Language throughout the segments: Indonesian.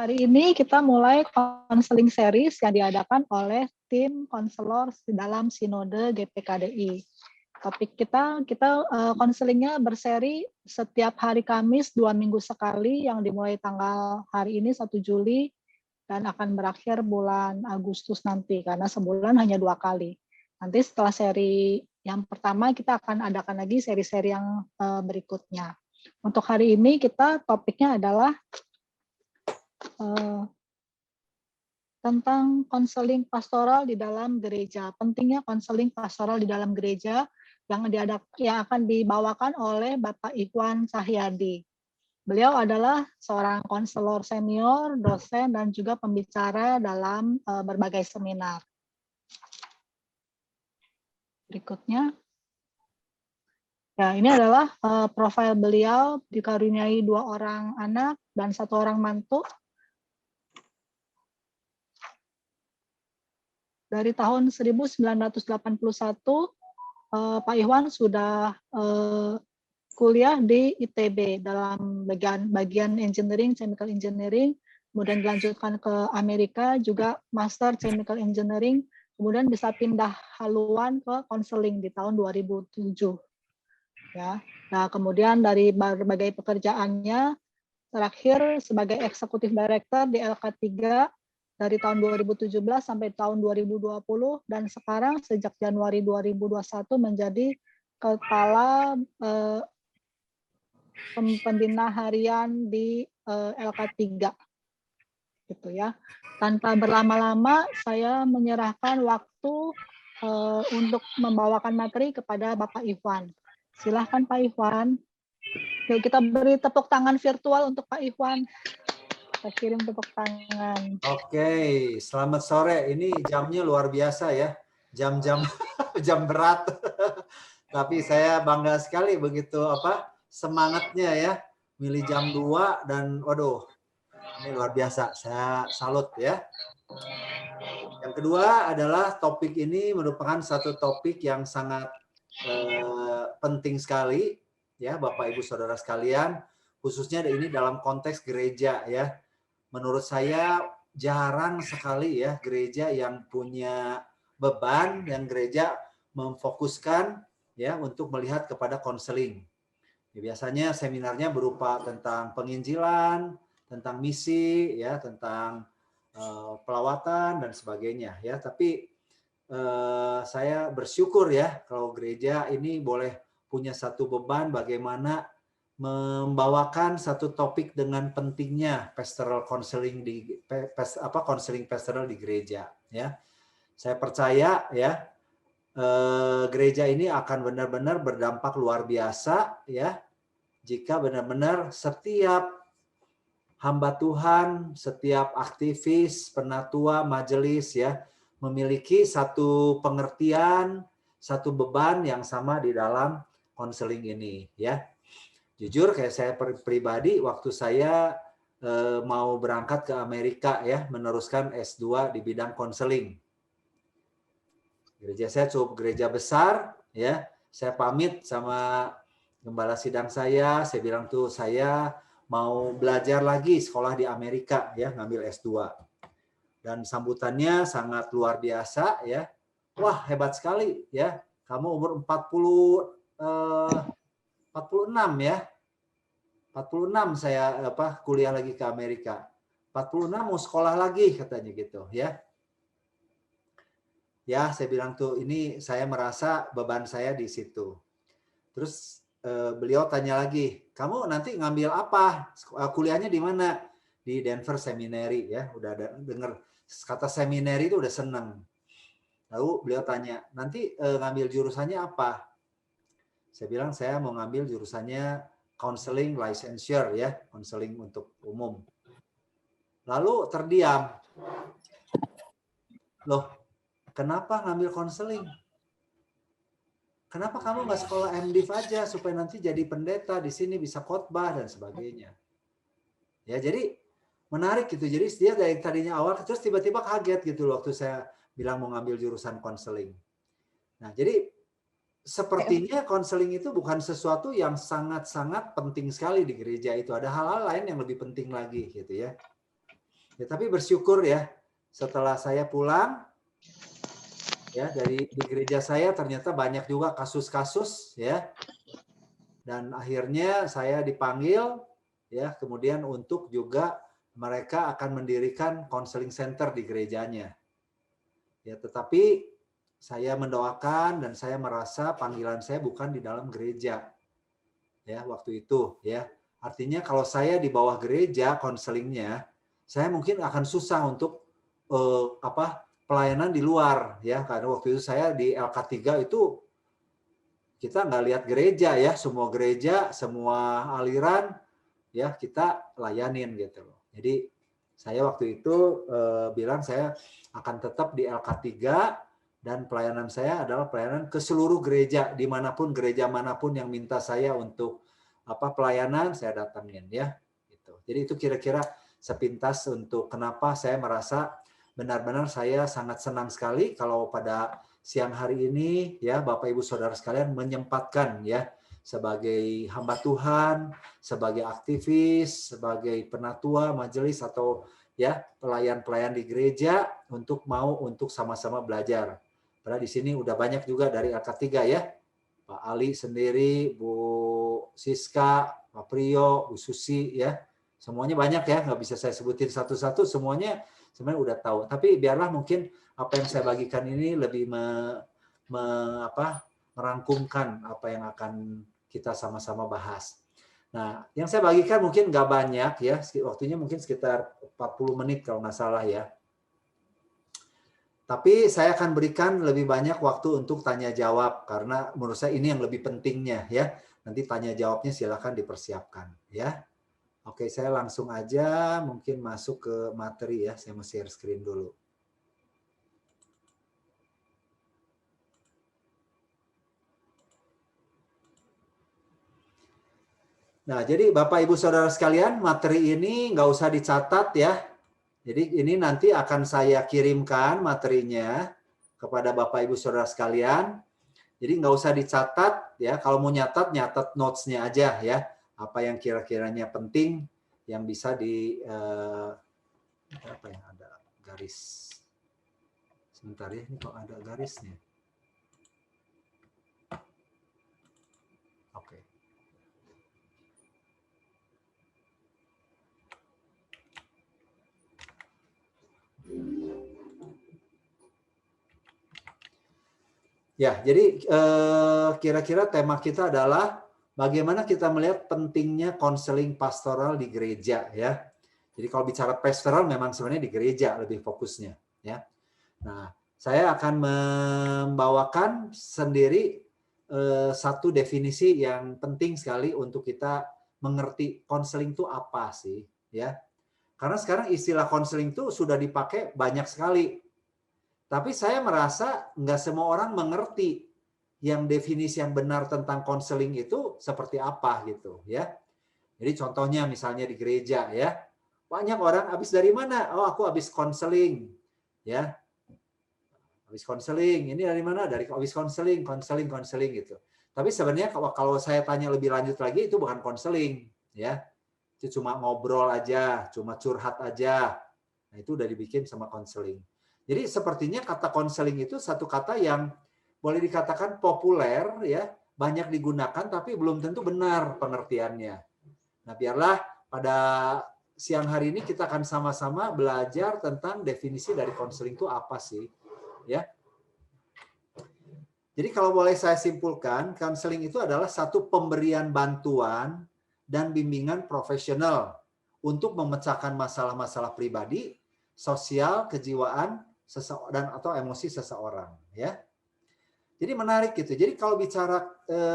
Hari ini kita mulai konseling series yang diadakan oleh tim konselor di dalam Sinode GPKDI. Topik kita konselingnya berseri setiap hari Kamis 2 minggu sekali yang dimulai tanggal hari ini 1 Juli dan akan berakhir bulan Agustus nanti karena sebulan hanya 2 kali. Nanti setelah seri yang pertama kita akan adakan lagi seri-seri yang berikutnya. Untuk hari ini topiknya adalah tentang konseling pastoral di dalam gereja. Pentingnya konseling pastoral di dalam gereja yang akan dibawakan oleh Bapak Ikhwan Cahyadi. Beliau adalah seorang konselor senior, dosen, dan juga pembicara dalam berbagai seminar. Berikutnya. Ya, ini adalah profil beliau, dikaruniai 2 orang anak dan 1 orang mantu. Dari tahun 1981, Pak Ikhwan sudah kuliah di ITB dalam bagian engineering, chemical engineering, kemudian dilanjutkan ke Amerika juga master chemical engineering, kemudian bisa pindah haluan ke konseling di tahun 2007. Ya. Nah, kemudian dari berbagai pekerjaannya, terakhir sebagai eksekutif director di LK3 dari tahun 2017 sampai tahun 2020, dan sekarang sejak Januari 2021 menjadi kepala pembina harian di LK3. Gitu ya. Tanpa berlama-lama, saya menyerahkan waktu untuk membawakan materi kepada Bapak Ikhwan. Silahkan Pak Ikhwan. Yuk kita beri tepuk tangan virtual untuk Pak Ikhwan. Kita kirim tepuk tangan. Oke, selamat sore. Ini jamnya luar biasa ya. Jam-jam jam berat. Tapi saya bangga sekali begitu semangatnya ya. Milih jam 2 dan waduh. Ini luar biasa. Saya salut ya. Yang kedua adalah topik ini merupakan satu topik yang sangat penting sekali ya Bapak Ibu Saudara sekalian, khususnya ini dalam konteks gereja ya. Menurut saya jarang sekali ya gereja yang punya beban, yang gereja memfokuskan ya untuk melihat kepada konseling. Ya, biasanya seminarnya berupa tentang penginjilan, tentang misi, ya, tentang pelawatan dan sebagainya ya. Tapi saya bersyukur ya kalau gereja ini boleh punya satu beban bagaimana membawakan satu topik dengan pentingnya pastoral counseling counseling pastoral di gereja ya. Saya percaya ya gereja ini akan benar-benar berdampak luar biasa ya jika benar-benar setiap hamba Tuhan, setiap aktivis, penatua, majelis ya memiliki satu pengertian, satu beban yang sama di dalam konseling ini ya. Jujur kayak saya pribadi waktu saya mau berangkat ke Amerika ya meneruskan S2 di bidang konseling. Gereja saya cukup gereja besar ya. Saya pamit sama gembala sidang saya bilang tuh saya mau belajar lagi sekolah di Amerika ya, ngambil S2. Dan sambutannya sangat luar biasa ya. Wah, hebat sekali ya. Kamu umur 46 ya. 46 saya kuliah lagi ke Amerika. 46 mau sekolah lagi katanya gitu ya. Ya, saya bilang tuh ini saya merasa beban saya di situ. Terus beliau tanya lagi, "Kamu nanti ngambil apa? Kuliahnya di mana?" Di Denver Seminary ya. Udah dengar kata seminary itu udah seneng. Lalu beliau tanya, "Nanti ngambil jurusannya apa?" Saya bilang saya mau ngambil jurusannya counseling licensure ya, counseling untuk umum. Lalu terdiam. Loh, kenapa ngambil counseling? Kenapa kamu nggak sekolah MDiv aja supaya nanti jadi pendeta di sini bisa khotbah dan sebagainya? Ya, jadi menarik gitu. Jadi dia dari tadinya awal terus tiba-tiba kaget gitu waktu saya bilang mau ngambil jurusan konseling. Nah, jadi sepertinya konseling itu bukan sesuatu yang sangat-sangat penting sekali di gereja itu. Ada hal-hal lain yang lebih penting lagi gitu ya. Ya, tapi bersyukur ya, setelah saya pulang ya di gereja saya ternyata banyak juga kasus-kasus ya, dan akhirnya saya dipanggil ya, kemudian untuk juga mereka akan mendirikan counseling center di gerejanya. Ya, tetapi saya mendoakan dan saya merasa panggilan saya bukan di dalam gereja. Ya, waktu itu ya. Artinya kalau saya di bawah gereja konselingnya, saya mungkin akan susah untuk pelayanan di luar ya, karena waktu itu saya di LK3 itu kita nggak lihat gereja ya, semua gereja, semua aliran ya kita layanin gitu loh. Jadi saya waktu itu bilang saya akan tetap di LK3 dan pelayanan saya adalah pelayanan ke seluruh gereja, dimanapun gereja manapun yang minta saya untuk pelayanan saya datangin ya. Gitu. Jadi itu kira-kira sepintas untuk kenapa saya merasa benar-benar saya sangat senang sekali kalau pada siang hari ini ya Bapak Ibu Saudara sekalian menyempatkan ya sebagai hamba Tuhan, sebagai aktivis, sebagai penatua majelis atau ya pelayan-pelayan di gereja untuk mau untuk sama-sama belajar. Karena di sini udah banyak juga dari LK3 ya. Pak Ali sendiri, Bu Siska, Pak Priyo, Bu Susi ya. Semuanya banyak ya, nggak bisa saya sebutin satu-satu, semuanya sebenarnya udah tahu. Tapi biarlah mungkin apa yang saya bagikan ini lebih merangkumkan apa yang akan kita sama-sama bahas. Nah, yang saya bagikan mungkin nggak banyak ya, waktunya mungkin sekitar 40 menit kalau nggak salah ya. Tapi saya akan berikan lebih banyak waktu untuk tanya jawab karena menurut saya ini yang lebih pentingnya ya. Nanti tanya jawabnya silakan dipersiapkan ya. Oke, saya langsung aja mungkin masuk ke materi ya. Saya mau share screen dulu. Nah, jadi Bapak Ibu Saudara sekalian, materi ini nggak usah dicatat ya. Jadi ini nanti akan saya kirimkan materinya kepada Bapak Ibu Saudara sekalian. Jadi nggak usah dicatat ya. Kalau mau nyatat notes-nya aja ya. Apa yang kira-kiranya penting yang bisa apa yang ada garis. Sebentar ya, ini kok ada garisnya. Oke. Ya, jadi kira-kira tema kita adalah bagaimana kita melihat pentingnya konseling pastoral di gereja ya. Jadi kalau bicara pastoral memang sebenarnya di gereja lebih fokusnya ya. Nah, saya akan membawakan sendiri satu definisi yang penting sekali untuk kita mengerti konseling itu apa sih ya. Karena sekarang istilah konseling itu sudah dipakai banyak sekali. Tapi saya merasa nggak semua orang mengerti yang definisi yang benar tentang konseling itu seperti apa gitu ya. Jadi contohnya misalnya di gereja ya, banyak orang habis dari mana? Oh aku habis konseling ya, habis konseling. Ini dari mana? Dari habis konseling gitu. Tapi sebenarnya kalau saya tanya lebih lanjut lagi itu bukan konseling ya, itu cuma ngobrol aja, cuma curhat aja. Nah itu udah dibikin sama konseling. Jadi sepertinya kata konseling itu satu kata yang boleh dikatakan populer ya, banyak digunakan tapi belum tentu benar pengertiannya. Nah, biarlah pada siang hari ini kita akan sama-sama belajar tentang definisi dari konseling itu apa sih, ya. Jadi kalau boleh saya simpulkan, konseling itu adalah satu pemberian bantuan dan bimbingan profesional untuk memecahkan masalah-masalah pribadi, sosial, kejiwaan, dan atau emosi seseorang ya. Jadi menarik gitu. Jadi kalau bicara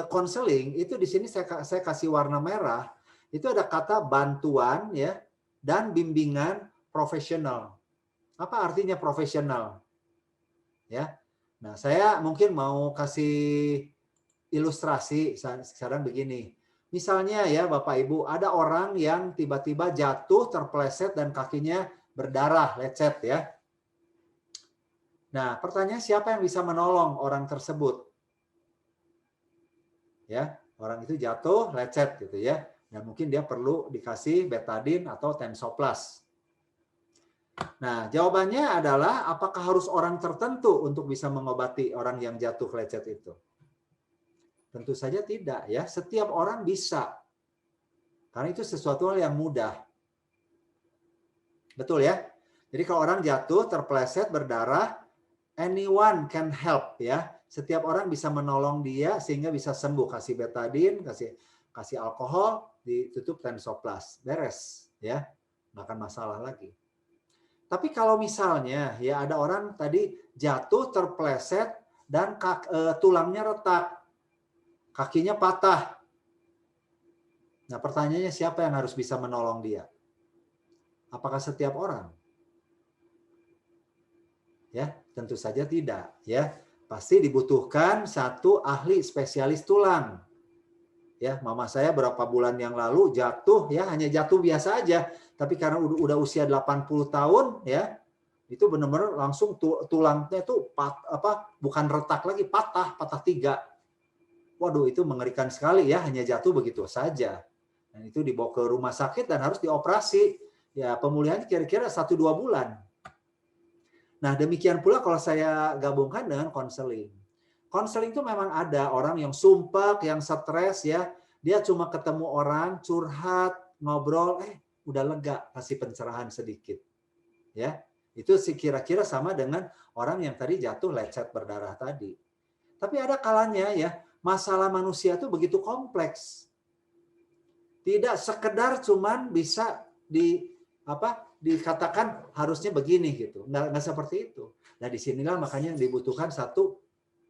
konseling itu di sini saya kasih warna merah, itu ada kata bantuan ya dan bimbingan profesional. Apa artinya profesional? Ya. Nah, saya mungkin mau kasih ilustrasi sekarang begini. Misalnya ya Bapak Ibu, ada orang yang tiba-tiba jatuh, terpeleset dan kakinya berdarah, lecet ya. Nah, pertanyaan siapa yang bisa menolong orang tersebut? Ya, orang itu jatuh, lecet gitu ya. Dan mungkin dia perlu dikasih betadine atau Tensoplast. Nah, jawabannya adalah apakah harus orang tertentu untuk bisa mengobati orang yang jatuh lecet itu? Tentu saja tidak ya. Setiap orang bisa. Karena itu sesuatu hal yang mudah. Betul ya? Jadi kalau orang jatuh, terpleset, berdarah, anyone can help ya. Setiap orang bisa menolong dia sehingga bisa sembuh. Kasih betadine, kasih alkohol, ditutup tensoplas. Beres ya. Nggak akan masalah lagi. Tapi kalau misalnya ya ada orang tadi jatuh, terpleset, dan tulangnya retak, kakinya patah. Nah pertanyaannya siapa yang harus bisa menolong dia? Apakah setiap orang? Ya, tentu saja tidak. Ya, pasti dibutuhkan satu ahli spesialis tulang. Ya, mama saya berapa bulan yang lalu jatuh, ya hanya jatuh biasa aja, tapi karena udah usia 80 tahun, ya itu benar-benar langsung tulangnya tuh bukan retak lagi, patah 3. Waduh, itu mengerikan sekali ya, hanya jatuh begitu saja. Dan itu dibawa ke rumah sakit dan harus dioperasi. Ya, pemulihan kira-kira 1-2 bulan. Nah, demikian pula kalau saya gabungkan dengan konseling. Konseling itu memang ada orang yang sumpah, yang stres ya, dia cuma ketemu orang, curhat, ngobrol, udah lega, kasih pencerahan sedikit. Ya, itu sih kira-kira sama dengan orang yang tadi jatuh lecet berdarah tadi. Tapi ada kalanya ya, masalah manusia itu begitu kompleks. Tidak sekedar cuman bisa dikatakan harusnya begini gitu. Nggak seperti itu. Nah, disinilah makanya dibutuhkan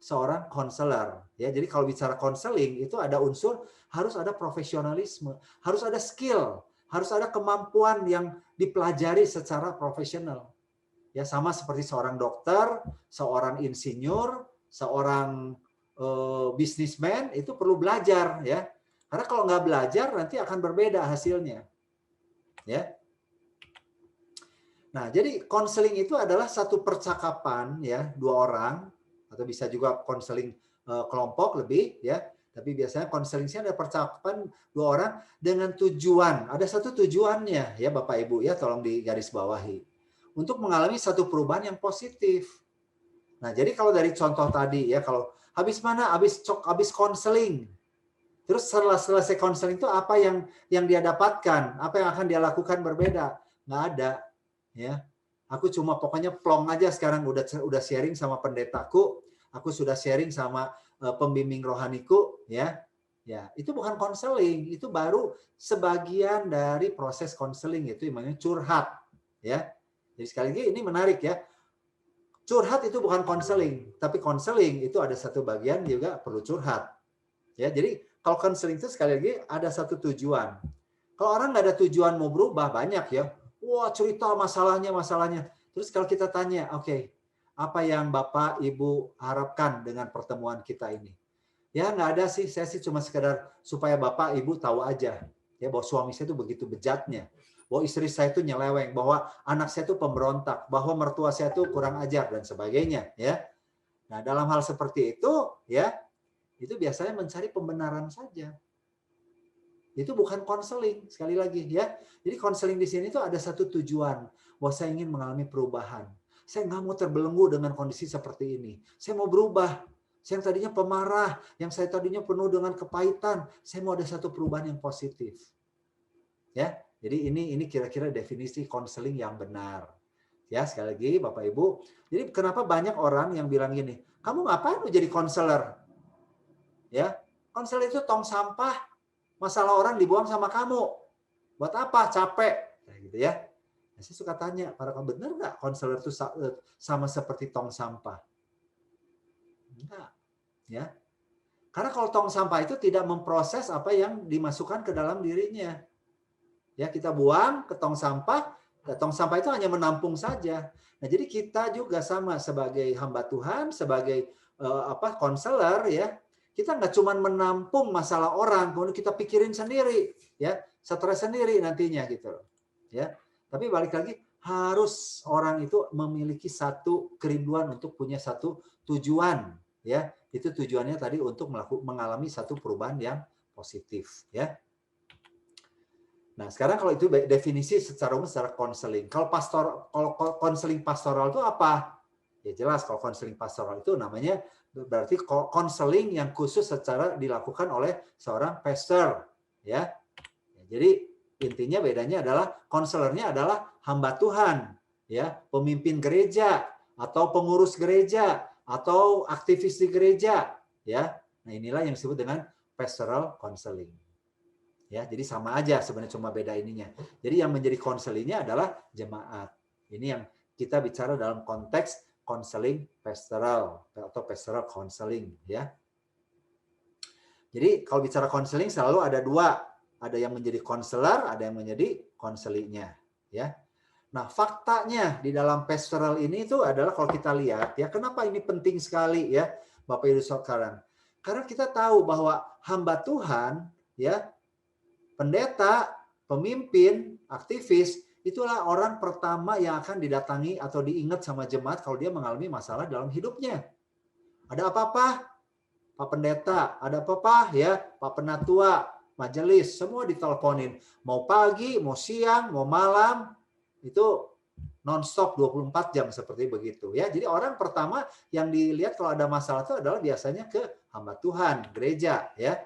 seorang konselor. Ya, jadi kalau bicara konseling itu ada unsur harus ada profesionalisme, harus ada skill, harus ada kemampuan yang dipelajari secara profesional. Ya, sama seperti seorang dokter, seorang insinyur, seorang bisnismen itu perlu belajar ya. Karena kalau nggak belajar nanti akan berbeda hasilnya. Ya. Nah, jadi konseling itu adalah satu percakapan ya, 2 orang atau bisa juga konseling kelompok lebih ya. Tapi biasanya konseling sih ada percakapan 2 orang dengan tujuan. Ada satu tujuannya ya Bapak Ibu ya, tolong digarisbawahi. Untuk mengalami satu perubahan yang positif. Nah, jadi kalau dari contoh tadi ya, kalau habis konseling. Terus setelah selesai konseling itu apa yang dia dapatkan? Apa yang akan dia lakukan berbeda? Nggak ada. Ya, aku cuma pokoknya plong aja sekarang udah sharing sama pendetaku, aku sudah sharing sama pembimbing rohaniku, ya, itu bukan konseling, itu baru sebagian dari proses konseling itu namanya curhat, ya. Jadi sekali lagi ini menarik ya, curhat itu bukan konseling, tapi konseling itu ada satu bagian juga perlu curhat, ya. Jadi kalau konseling itu sekali lagi ada satu tujuan. Kalau orang nggak ada tujuan mau berubah banyak ya. Wah, cerita masalahnya. Terus kalau kita tanya, oke, apa yang Bapak, Ibu harapkan dengan pertemuan kita ini? Ya, nggak ada sih. Saya sih cuma sekedar supaya Bapak, Ibu tahu aja. Ya, bahwa suami saya itu begitu bejatnya. Bahwa istri saya itu nyeleweng. Bahwa anak saya itu pemberontak. Bahwa mertua saya itu kurang ajar dan sebagainya. Ya. Nah, dalam hal seperti itu, ya, itu biasanya mencari pembenaran saja. Itu bukan konseling, sekali lagi ya. Jadi konseling di sini tuh ada satu tujuan, bahwa saya ingin mengalami perubahan. Saya nggak mau terbelenggu dengan kondisi seperti ini. Saya mau berubah. Saya yang tadinya pemarah, yang saya tadinya penuh dengan kepahitan, saya mau ada satu perubahan yang positif. Ya, jadi ini kira-kira definisi konseling yang benar. Ya, sekali lagi Bapak Ibu. Jadi kenapa banyak orang yang bilang gini, kamu ngapain lu jadi konselor? Ya, konselor itu tong sampah. Masalah orang dibuang sama kamu. Buat apa? Capek. Kayak gitu ya. Nah, saya suka tanya, para benar nggak konselor itu sama seperti tong sampah? Enggak. Ya. Karena kalau tong sampah itu tidak memproses apa yang dimasukkan ke dalam dirinya. Ya, kita buang ke tong sampah itu hanya menampung saja. Nah, jadi kita juga sama sebagai hamba Tuhan, sebagai konselor ya. Kita nggak cuma menampung masalah orang, kemudian kita pikirin sendiri, ya, stres sendiri nantinya gitu, ya. Tapi balik lagi harus orang itu memiliki satu kerinduan untuk punya satu tujuan, ya. Itu tujuannya tadi untuk mengalami satu perubahan yang positif, ya. Nah, sekarang kalau itu definisi secara umum secara konseling. Kalau konseling pastoral itu apa? Ya jelas kalau konseling pastoral itu namanya berarti konseling yang khusus secara dilakukan oleh seorang pastor, ya. Jadi intinya bedanya adalah konselornya adalah hamba Tuhan, ya, pemimpin gereja atau pengurus gereja atau aktivis di gereja, ya. Nah, inilah yang disebut dengan pastoral counseling. Ya, jadi sama aja sebenarnya, cuma beda ininya. Jadi yang menjadi konselingnya adalah jemaat. Ini yang kita bicara dalam konteks konseling pastoral atau pastoral counseling, ya. Jadi kalau bicara konseling selalu ada dua, ada yang menjadi konselor, ada yang menjadi konselinya, ya. Nah, faktanya di dalam pastoral ini itu adalah kalau kita lihat ya, kenapa ini penting sekali ya, Bapak Ibu sekarang. Karena kita tahu bahwa hamba Tuhan, ya, pendeta, pemimpin, aktivis, itulah orang pertama yang akan didatangi atau diingat sama jemaat kalau dia mengalami masalah dalam hidupnya. Ada apa-apa? Pak Pendeta, ada apa-apa? Ya, Pak Penatua, majelis, semua diteleponin. Mau pagi, mau siang, mau malam, itu non-stop 24 jam seperti begitu. Ya, jadi orang pertama yang dilihat kalau ada masalah itu adalah biasanya ke hamba Tuhan, gereja. Ya,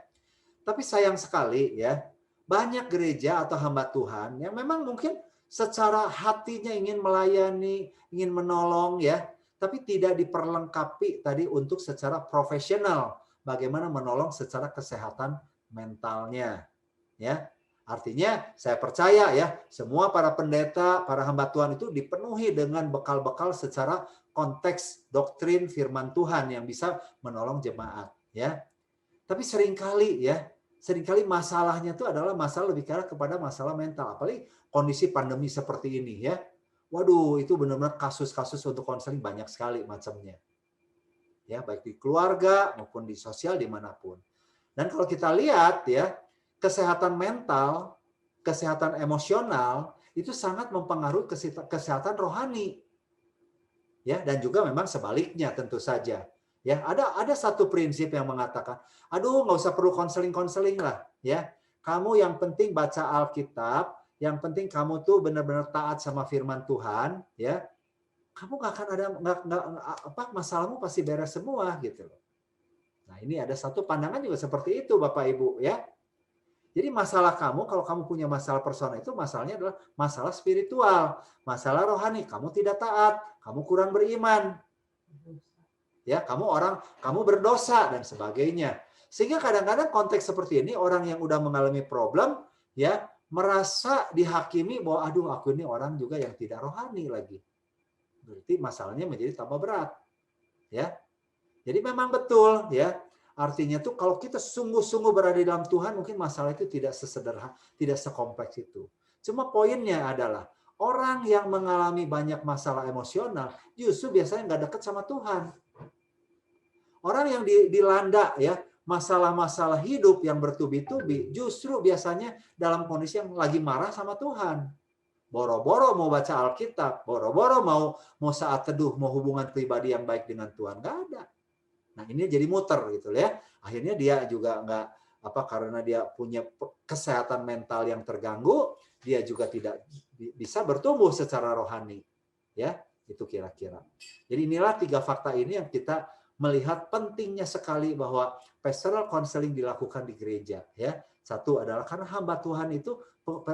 tapi sayang sekali ya, banyak gereja atau hamba Tuhan yang memang mungkin secara hatinya ingin melayani, ingin menolong ya, tapi tidak diperlengkapi tadi untuk secara profesional bagaimana menolong secara kesehatan mentalnya. Ya. Artinya saya percaya ya, semua para pendeta, para hamba Tuhan itu dipenuhi dengan bekal-bekal secara konteks doktrin firman Tuhan yang bisa menolong jemaat ya. Tapi seringkali masalahnya itu adalah masalah lebih kepada masalah mental. Apalagi kondisi pandemi seperti ini ya. Waduh, itu benar-benar kasus-kasus untuk konseling banyak sekali macamnya. Ya, baik di keluarga maupun di sosial dimanapun. Dan kalau kita lihat ya, kesehatan mental, kesehatan emosional itu sangat mempengaruhi kesehatan rohani. Ya, dan juga memang sebaliknya tentu saja. Ya, ada satu prinsip yang mengatakan, aduh nggak usah perlu konseling lah, ya. Kamu yang penting baca Alkitab, yang penting kamu tuh benar-benar taat sama firman Tuhan, ya. Kamu nggak akan ada masalahmu pasti beres semua gitu loh. Nah, ini ada satu pandangan juga seperti itu Bapak Ibu, ya. Jadi masalah kamu, kalau kamu punya masalah personal itu masalahnya adalah masalah spiritual, masalah rohani. Kamu tidak taat, kamu kurang beriman. Ya, kamu berdosa dan sebagainya. Sehingga kadang-kadang konteks seperti ini orang yang udah mengalami problem ya merasa dihakimi bahwa aduh aku ini orang juga yang tidak rohani lagi. Berarti masalahnya menjadi tambah berat. Ya. Jadi memang betul ya. Artinya tuh kalau kita sungguh-sungguh berada di dalam Tuhan mungkin masalah itu tidak sesederhana, tidak sekompleks itu. Cuma poinnya adalah orang yang mengalami banyak masalah emosional justru biasanya nggak dekat sama Tuhan. Orang yang dilanda ya masalah-masalah hidup yang bertubi-tubi justru biasanya dalam kondisi yang lagi marah sama Tuhan. Boro-boro mau baca Alkitab, boro-boro mau saat teduh, mau hubungan pribadi yang baik dengan Tuhan, nggak ada. Nah ini jadi muter gitu ya. Akhirnya dia juga nggak karena dia punya kesehatan mental yang terganggu, dia juga tidak bisa bertumbuh secara rohani. Ya, itu kira-kira. Jadi inilah 3 fakta ini yang kita melihat pentingnya sekali bahwa pastoral counseling dilakukan di gereja ya. Satu adalah karena hamba Tuhan itu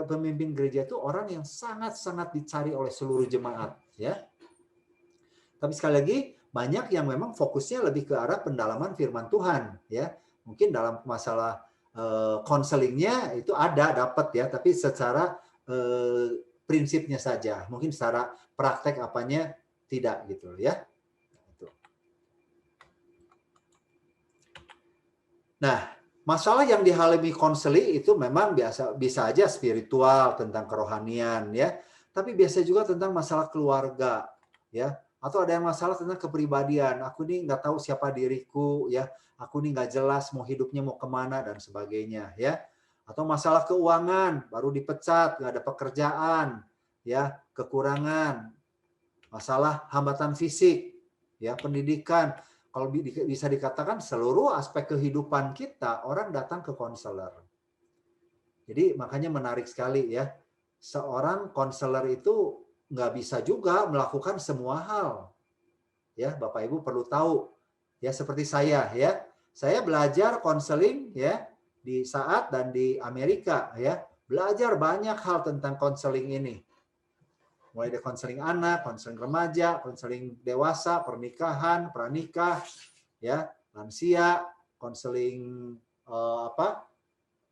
pemimpin gereja itu orang yang sangat-sangat dicari oleh seluruh jemaat ya. Tapi sekali lagi banyak yang memang fokusnya lebih ke arah pendalaman firman Tuhan ya. Mungkin dalam masalah counselingnya itu dapat ya, tapi secara prinsipnya saja. Mungkin secara praktek apanya tidak gitu ya. Nah, masalah yang dialami konseling itu memang bisa aja spiritual tentang kerohanian ya, tapi biasa juga tentang masalah keluarga ya, atau ada yang masalah tentang kepribadian. Aku nih nggak tahu siapa diriku ya, aku nih nggak jelas mau hidupnya mau kemana dan sebagainya ya. Atau masalah keuangan, baru dipecat, nggak ada pekerjaan ya, kekurangan, masalah hambatan fisik ya, pendidikan. Kalau bisa dikatakan seluruh aspek kehidupan kita, orang datang ke konselor. Jadi makanya menarik sekali ya. Seorang konselor itu nggak bisa juga melakukan semua hal. Ya, Bapak Ibu perlu tahu. Ya, seperti saya ya. Saya belajar konseling ya di saat dan di Amerika ya. Belajar banyak hal tentang konseling ini. Mulai dari konseling anak, konseling remaja, konseling dewasa, pernikahan, pranikah, ya, lansia, konseling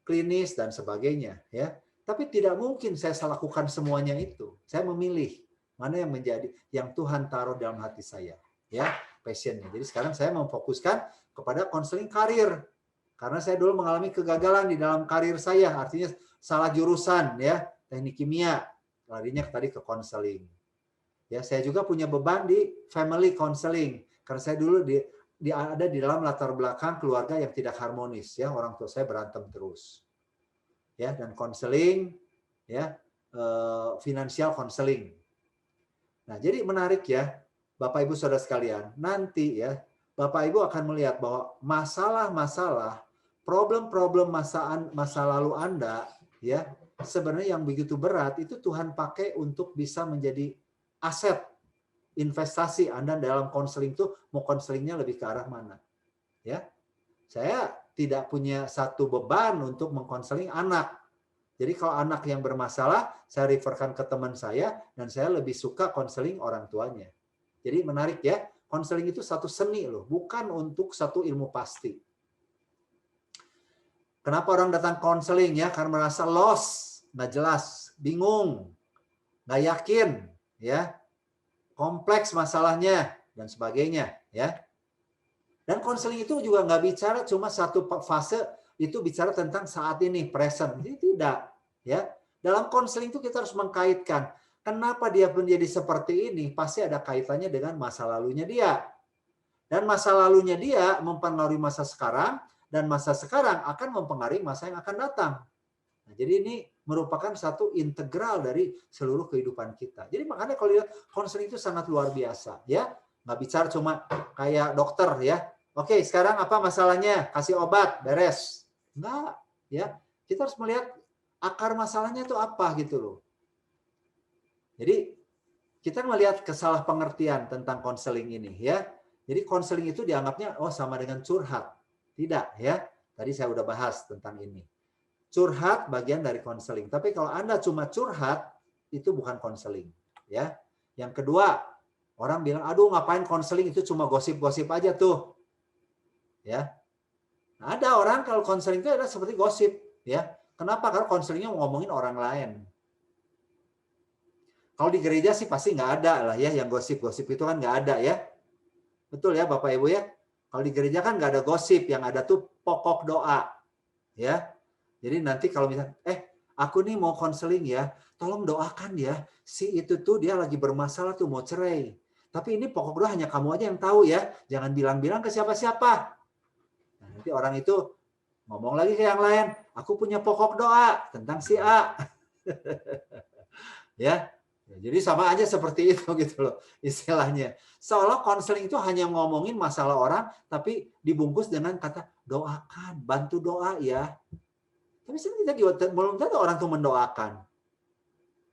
klinis dan sebagainya, ya. Tapi tidak mungkin saya lakukan semuanya itu. Saya memilih mana yang menjadi yang Tuhan taruh dalam hati saya, ya, passionnya. Jadi sekarang saya memfokuskan kepada konseling karir. Karena saya dulu mengalami kegagalan di dalam karir saya, artinya salah jurusan, ya, teknik kimia. Larinya tadi ke konseling. Ya, saya juga punya beban di family counseling karena saya dulu ada di dalam latar belakang keluarga yang tidak harmonis, ya, orang tua saya berantem terus. Ya, dan konseling ya, finansial counseling. Nah, jadi menarik ya, Bapak Ibu Saudara sekalian, nanti ya Bapak Ibu akan melihat bahwa masalah-masalah, problem-problem masa lalu Anda ya, sebenarnya yang begitu berat itu Tuhan pakai untuk bisa menjadi aset investasi Anda dalam konseling itu. Mau konselingnya lebih ke arah mana, ya. Saya tidak punya satu beban untuk mengkonseling anak. Jadi kalau anak yang bermasalah, saya referkan ke teman saya dan saya lebih suka konseling orang tuanya. Jadi menarik ya, konseling itu satu seni loh, bukan untuk satu ilmu pasti. Kenapa orang datang konseling ya? Karena merasa lost, nggak jelas, bingung, nggak yakin, ya, kompleks masalahnya dan sebagainya, ya. Dan konseling itu juga nggak bicara cuma satu fase, itu bicara tentang saat ini, present. Jadi tidak, ya. Dalam konseling itu kita harus mengkaitkan kenapa dia menjadi seperti ini, pasti ada kaitannya dengan masa lalunya dia. Dan masa lalunya dia mempengaruhi masa sekarang, dan masa sekarang akan mempengaruhi masa yang akan datang. Nah, jadi ini merupakan satu integral dari seluruh kehidupan kita. Jadi makanya kalau lihat konseling itu sangat luar biasa, ya. Nggak bicara cuma kayak dokter, ya. Oke, sekarang apa masalahnya? Kasih obat, beres. Enggak, ya. Kita harus melihat akar masalahnya itu apa gitu loh. Jadi kita melihat kesalahpengertian tentang konseling ini, ya. Jadi konseling itu dianggapnya sama dengan curhat. Tidak, ya. Tadi saya udah bahas tentang ini. Curhat bagian dari konseling. Tapi kalau Anda cuma curhat, itu bukan konseling, ya. Yang kedua, orang bilang, aduh ngapain konseling, itu cuma gosip-gosip aja tuh. Ya. Nah, ada orang kalau konseling itu adalah seperti gosip, ya. Kenapa? Karena konselingnya ngomongin orang lain. Kalau di gereja sih pasti nggak ada lah ya, yang gosip-gosip itu kan nggak ada ya. Betul ya Bapak Ibu ya. Kalau di gereja kan nggak ada gosip, yang ada tuh pokok doa. Ya. Jadi nanti kalau misalnya, aku nih mau konseling ya, tolong doakan ya, si itu tuh dia lagi bermasalah tuh mau cerai. Tapi ini pokok doa hanya kamu aja yang tahu ya, jangan bilang-bilang ke siapa-siapa. Nah, nanti orang itu ngomong lagi ke yang lain, aku punya pokok doa tentang si A. Ya. Jadi sama aja seperti itu gitu loh istilahnya. Seolah konseling itu hanya ngomongin masalah orang, tapi dibungkus dengan kata doakan, bantu doa ya. Tapi sebenarnya kita belum tentu orang tuh mendoakan.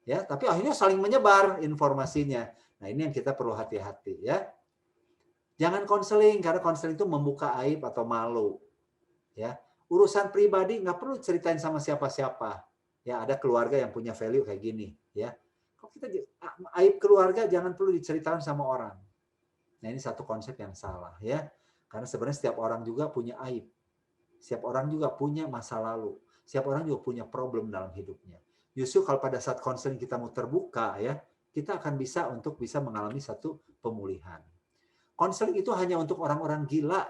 Ya, tapi akhirnya saling menyebar informasinya. Nah, ini yang kita perlu hati-hati ya. Jangan konseling karena konseling itu membuka aib atau malu. Ya. Urusan pribadi nggak perlu ceritain sama siapa-siapa. Ya, ada keluarga yang punya value kayak gini, ya. Kalau kita aib keluarga jangan perlu diceritakan sama orang. Nah, ini satu konsep yang salah ya. Karena sebenarnya setiap orang juga punya aib. Setiap orang juga punya masa lalu. Setiap orang juga punya problem dalam hidupnya. Justru kalau pada saat konseling kita mau terbuka ya, kita akan bisa mengalami satu pemulihan. Konseling itu hanya untuk orang-orang gila,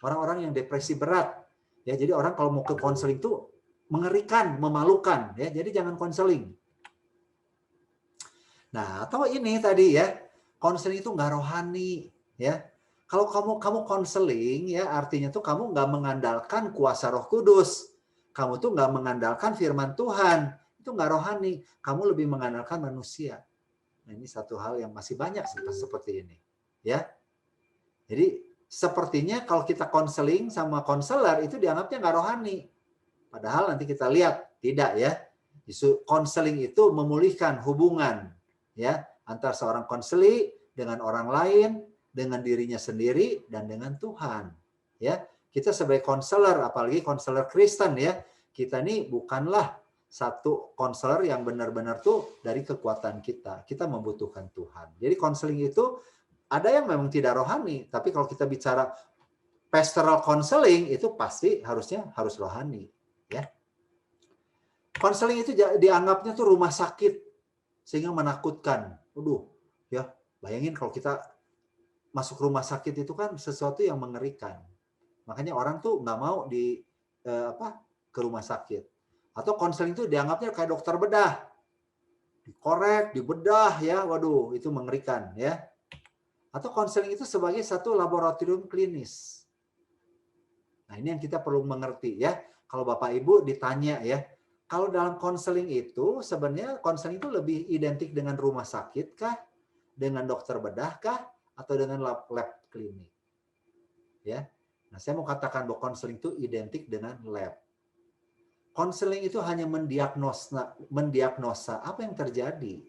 orang-orang yang depresi berat. Ya, jadi orang kalau mau ke konseling itu mengerikan, memalukan ya. Jadi jangan konseling. Nah, atau ini tadi ya, konseling itu nggak rohani ya. Kalau kamu konseling ya, artinya tuh kamu nggak mengandalkan kuasa Roh Kudus. Kamu tuh nggak mengandalkan firman Tuhan. Itu nggak rohani. Kamu lebih mengandalkan manusia. Nah, ini satu hal yang masih banyak seperti ini. Ya. Jadi sepertinya kalau kita konseling sama konselor itu dianggapnya nggak rohani. Padahal nanti kita lihat Tidak ya. Konseling itu memulihkan hubungan ya antara seorang konseli dengan orang lain, dengan dirinya sendiri dan dengan Tuhan. Ya, kita sebagai konselor, apalagi konselor Kristen ya, kita ini bukanlah satu konselor yang benar-benar tuh dari kekuatan kita. Kita membutuhkan Tuhan. Jadi konseling itu ada yang memang tidak rohani, tapi kalau kita bicara pastoral counseling itu pasti harus rohani, ya. Konseling itu dianggapnya tuh rumah sakit sehingga menakutkan. Waduh, ya, bayangin kalau kita masuk rumah sakit itu kan sesuatu yang mengerikan. Makanya orang tuh nggak mau ke rumah sakit. Atau konseling itu dianggapnya kayak dokter bedah. Dikorek, dibedah ya, waduh, itu mengerikan ya. Atau konseling itu sebagai satu laboratorium klinis. Nah, ini yang kita perlu mengerti ya. Kalau Bapak Ibu ditanya ya, kalau dalam konseling itu sebenarnya konseling itu lebih identik dengan rumah sakit kah? Dengan dokter bedah kah? Atau dengan lab klinik? Ya. Nah, saya mau katakan bahwa konseling itu identik dengan lab. Konseling itu hanya mendiagnosa apa yang terjadi.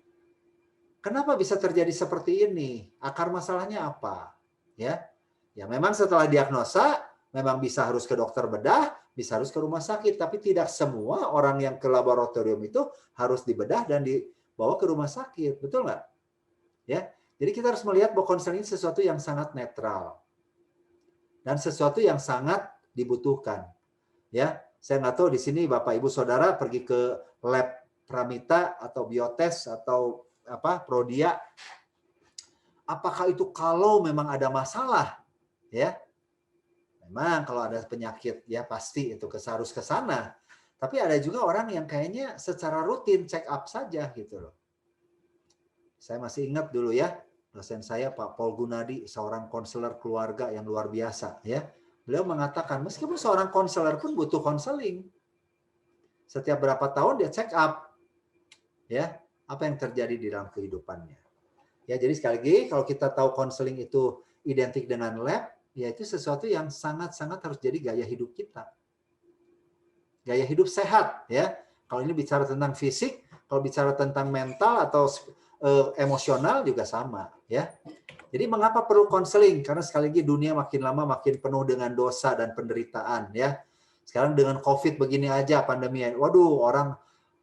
Kenapa bisa terjadi seperti ini? Akar masalahnya apa? Ya, memang setelah diagnosa, memang bisa harus ke dokter bedah, bisa harus ke rumah sakit. Tapi tidak semua orang yang ke laboratorium itu harus dibedah dan dibawa ke rumah sakit. Betul nggak? Ya, jadi kita harus melihat bahwa konseling sesuatu yang sangat netral. Dan sesuatu yang sangat dibutuhkan. Ya, saya nggak tahu di sini Bapak Ibu Saudara pergi ke lab Pramita atau Biotes atau Prodia, apakah itu kalau memang ada masalah ya, memang kalau ada penyakit ya pasti itu harus ke sana, tapi ada juga orang yang kayaknya secara rutin check up saja gitu loh. Saya masih ingat dulu ya, dosen saya Pak Paul Gunadi, seorang konselor keluarga yang luar biasa ya, beliau mengatakan meskipun seorang konselor pun butuh konseling, setiap berapa tahun dia check up ya, apa yang terjadi di dalam kehidupannya. Ya, jadi sekali lagi kalau kita tahu konseling itu identik dengan lab, ya itu sesuatu yang sangat-sangat harus jadi gaya hidup kita. Gaya hidup sehat ya. Kalau ini bicara tentang fisik, kalau bicara tentang mental atau emosional juga sama ya. Jadi mengapa perlu konseling? Karena sekali lagi dunia makin lama makin penuh dengan dosa dan penderitaan ya. Sekarang dengan COVID begini aja pandemi, waduh, orang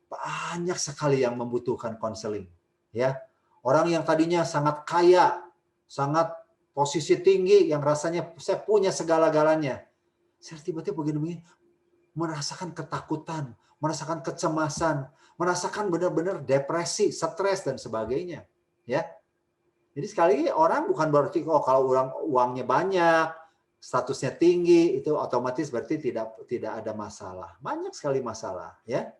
banyak sekali yang membutuhkan konseling ya. Orang yang tadinya sangat kaya, sangat posisi tinggi, yang rasanya saya punya segala-galanya, saya tiba-tiba begini merasakan ketakutan, merasakan kecemasan, merasakan benar-benar depresi, stres dan sebagainya ya. Jadi sekali lagi orang bukan berarti kalau uangnya banyak, statusnya tinggi itu otomatis berarti tidak ada masalah. Banyak sekali masalah ya.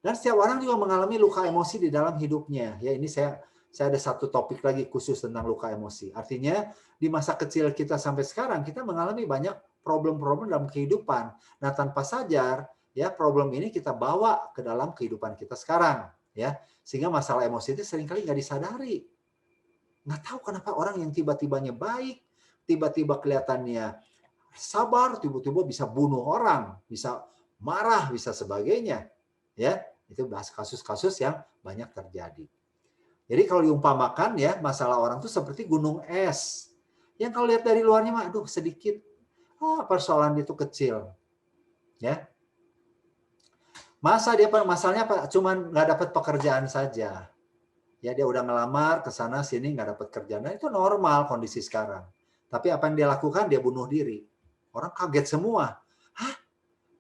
Dan setiap orang juga mengalami luka emosi di dalam hidupnya. Ya, ini saya ada satu topik lagi khusus tentang luka emosi. Artinya di masa kecil kita sampai sekarang kita mengalami banyak problem-problem dalam kehidupan. Nah, tanpa sadar ya problem ini kita bawa ke dalam kehidupan kita sekarang ya. Sehingga masalah emosi itu seringkali nggak disadari. Nggak tahu kenapa orang yang tiba-tibanya baik, tiba-tiba kelihatannya sabar, tiba-tiba bisa bunuh orang, bisa marah, bisa sebagainya. Ya, itu bahas kasus-kasus yang banyak terjadi. Jadi kalau diumpamakan ya, masalah orang itu seperti gunung es. Yang kalau lihat dari luarnya mah aduh sedikit. Persoalan itu kecil. Ya. Masalahnya apa? Cuman nggak dapat pekerjaan saja. Ya, dia udah ngelamar ke sana sini nggak dapat kerjaan. Nah, itu normal kondisi sekarang. Tapi apa yang dia lakukan? Dia bunuh diri. Orang kaget semua. Hah?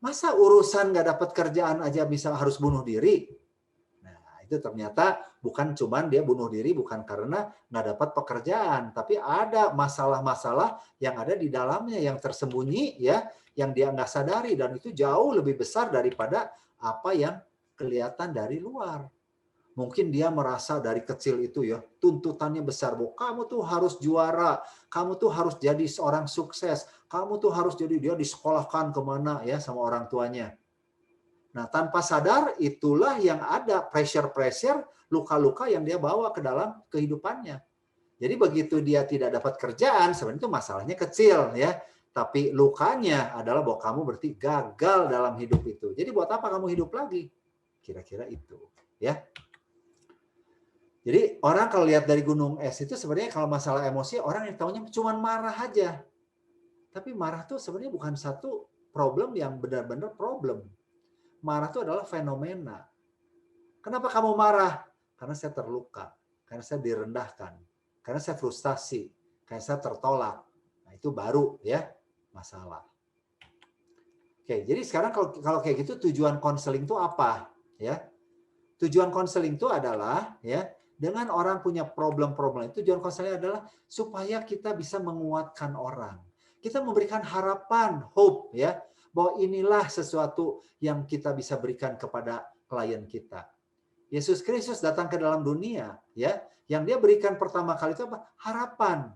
Masa urusan nggak dapat kerjaan aja bisa harus bunuh diri? Nah, itu ternyata bukan cuman dia bunuh diri bukan karena nggak dapat pekerjaan, tapi ada masalah-masalah yang ada di dalamnya yang tersembunyi ya, yang dia nggak sadari dan itu jauh lebih besar daripada apa yang kelihatan dari luar. Mungkin dia merasa dari kecil itu ya, tuntutannya besar bahwa kamu tuh harus juara, kamu tuh harus jadi seorang sukses, kamu tuh harus jadi, dia disekolahkan kemana ya sama orang tuanya. Nah, tanpa sadar itulah yang ada pressure-pressure, luka-luka yang dia bawa ke dalam kehidupannya. Jadi begitu dia tidak dapat kerjaan, sebenarnya itu masalahnya kecil ya. Tapi lukanya adalah bahwa kamu berarti gagal dalam hidup itu. Jadi buat apa kamu hidup lagi? Kira-kira itu, ya. Jadi orang kalau lihat dari gunung es itu sebenarnya kalau masalah emosi orang yang taunya cuma marah aja. Tapi marah tuh sebenarnya bukan satu problem yang benar-benar problem. Marah itu adalah fenomena. Kenapa kamu marah? Karena saya terluka, karena saya direndahkan, karena saya frustasi, karena saya tertolak. Nah, itu baru ya masalah. Oke, jadi sekarang kalau kayak gitu tujuan konseling itu apa? Ya, tujuan konseling itu adalah ya dengan orang punya problem-problem itu tujuan konseling adalah supaya kita bisa menguatkan orang. Kita memberikan harapan, hope ya, bahwa inilah sesuatu yang kita bisa berikan kepada klien kita. Yesus Kristus datang ke dalam dunia, ya, yang dia berikan pertama kali itu apa? Harapan.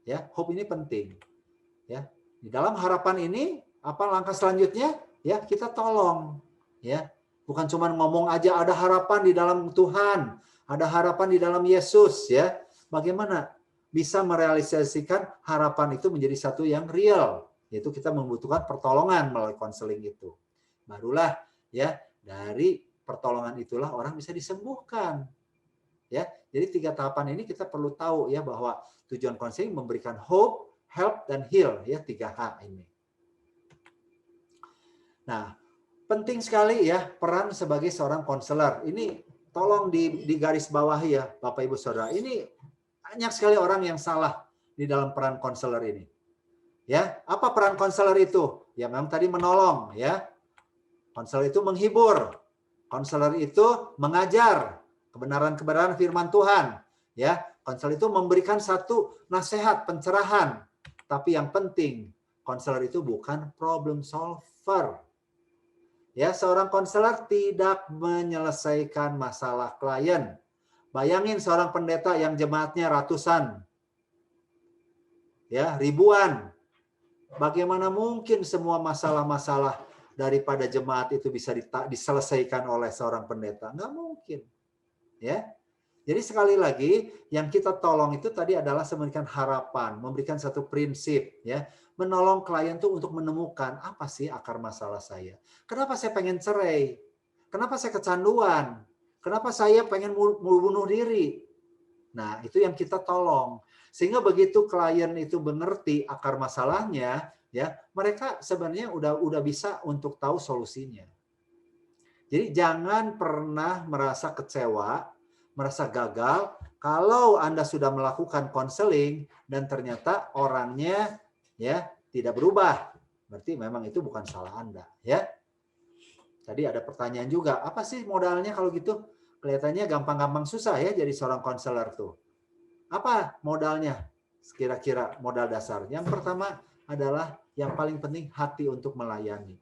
Ya, hope ini penting. Ya, di dalam harapan ini apa langkah selanjutnya? Ya, kita tolong, ya. Bukan cuma ngomong aja ada harapan di dalam Tuhan, ada harapan di dalam Yesus, ya. Bagaimana bisa merealisasikan harapan itu menjadi satu yang real? Yaitu kita membutuhkan pertolongan melalui konseling itu. Barulah ya dari pertolongan itulah orang bisa disembuhkan. Ya, jadi 3 tahapan ini kita perlu tahu ya bahwa tujuan konseling memberikan hope, help, dan heal ya 3H ini. Nah, penting sekali ya peran sebagai seorang konselor. Ini tolong di garis bawahi ya Bapak Ibu Saudara. Ini banyak sekali orang yang salah di dalam peran konselor ini. Ya, apa peran konselor itu? Ya memang tadi menolong ya. Konselor itu menghibur. Konselor itu mengajar kebenaran-kebenaran firman Tuhan. Ya, konselor itu memberikan satu nasihat, pencerahan. Tapi yang penting, konselor itu bukan problem solver. Ya, seorang konselor tidak menyelesaikan masalah klien. Bayangin seorang pendeta yang jemaatnya ratusan. Ya, ribuan. Bagaimana mungkin semua masalah-masalah daripada jemaat itu bisa diselesaikan oleh seorang pendeta? Nggak mungkin. Ya. Jadi sekali lagi yang kita tolong itu tadi adalah memberikan harapan, memberikan satu prinsip, ya, menolong klien tuh untuk menemukan apa sih akar masalah saya. Kenapa saya pengen cerai? Kenapa saya kecanduan? Kenapa saya pengen bunuh diri? Nah, itu yang kita tolong. Sehingga begitu klien itu mengerti akar masalahnya, ya, mereka sebenarnya udah bisa untuk tahu solusinya. Jadi jangan pernah merasa kecewa, merasa gagal kalau Anda sudah melakukan konseling dan ternyata orangnya ya tidak berubah. Berarti memang itu bukan salah Anda, ya. Tadi ada pertanyaan juga, apa sih modalnya kalau gitu? Kelihatannya gampang-gampang susah ya jadi seorang konselor tuh. Apa modalnya? Kira-kira modal dasar. Yang pertama adalah yang paling penting hati untuk melayani.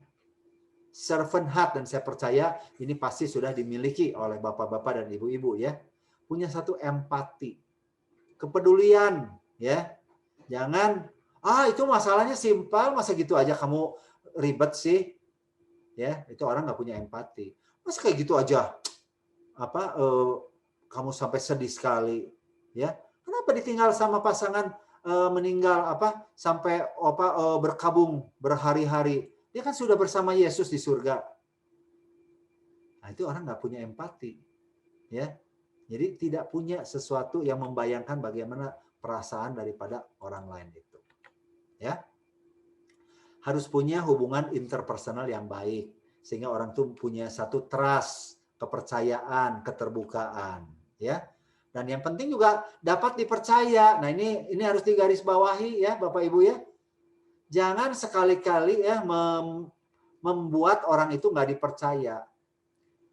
Servant heart, dan saya percaya ini pasti sudah dimiliki oleh bapak-bapak dan ibu-ibu ya. Punya satu empati, kepedulian ya. Jangan itu masalahnya simpel, masa gitu aja kamu ribet sih. Ya, itu orang nggak punya empati. Masa kayak gitu aja kamu sampai sedih sekali ya. Kenapa ditinggal sama pasangan meninggal sampai berkabung berhari-hari? Dia kan sudah bersama Yesus di surga. Nah, itu orang nggak punya empati, ya. Jadi tidak punya sesuatu yang membayangkan bagaimana perasaan daripada orang lain itu, ya. Harus punya hubungan interpersonal yang baik sehingga orang tuh punya satu trust, kepercayaan, keterbukaan, ya. Dan yang penting juga dapat dipercaya. Nah, ini harus digarisbawahi ya Bapak Ibu ya. Jangan sekali-kali ya membuat orang itu nggak dipercaya.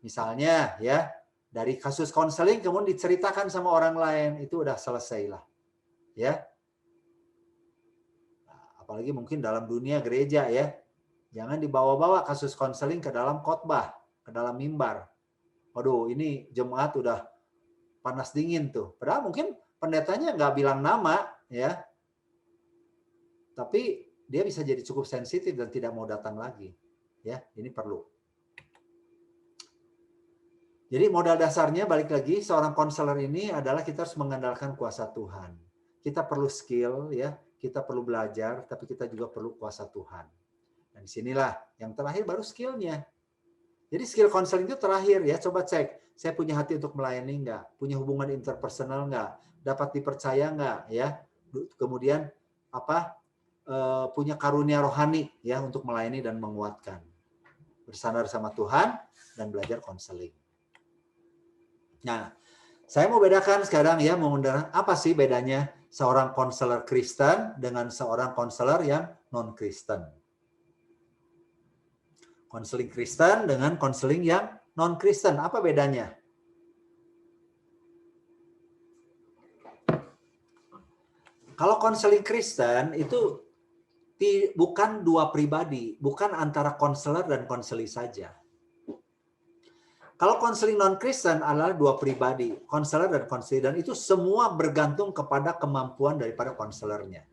Misalnya ya, dari kasus konseling kemudian diceritakan sama orang lain, itu udah selesai lah. Ya. Nah, apalagi mungkin dalam dunia gereja ya. Jangan dibawa-bawa kasus konseling ke dalam khotbah, ke dalam mimbar. Waduh, ini jemaat udah panas dingin tuh. Padahal mungkin pendetanya nggak bilang nama, ya. Tapi dia bisa jadi cukup sensitif dan tidak mau datang lagi. Ya, ini perlu. Jadi modal dasarnya balik lagi seorang konselor ini adalah kita harus mengandalkan kuasa Tuhan. Kita perlu skill, ya. kita perlu belajar, tapi kita juga perlu kuasa Tuhan. Dan disinilah yang terakhir baru skillnya. Jadi skill konseling itu terakhir ya, coba cek. Saya punya hati untuk melayani enggak? Punya hubungan interpersonal enggak? Dapat dipercaya enggak? Ya. Kemudian punya karunia rohani ya untuk melayani dan menguatkan. Bersandar sama Tuhan dan belajar konseling. Nah, saya mau bedakan sekarang ya, apa sih bedanya seorang konselor Kristen dengan seorang konselor yang non-Kristen. Konseling Kristen dengan konseling yang non-Kristen, apa bedanya? Kalau konseling Kristen itu bukan dua pribadi, bukan antara konselor dan konseli saja. Kalau konseling non-Kristen adalah dua pribadi, konselor dan konseli, dan itu semua bergantung kepada kemampuan daripada konselornya.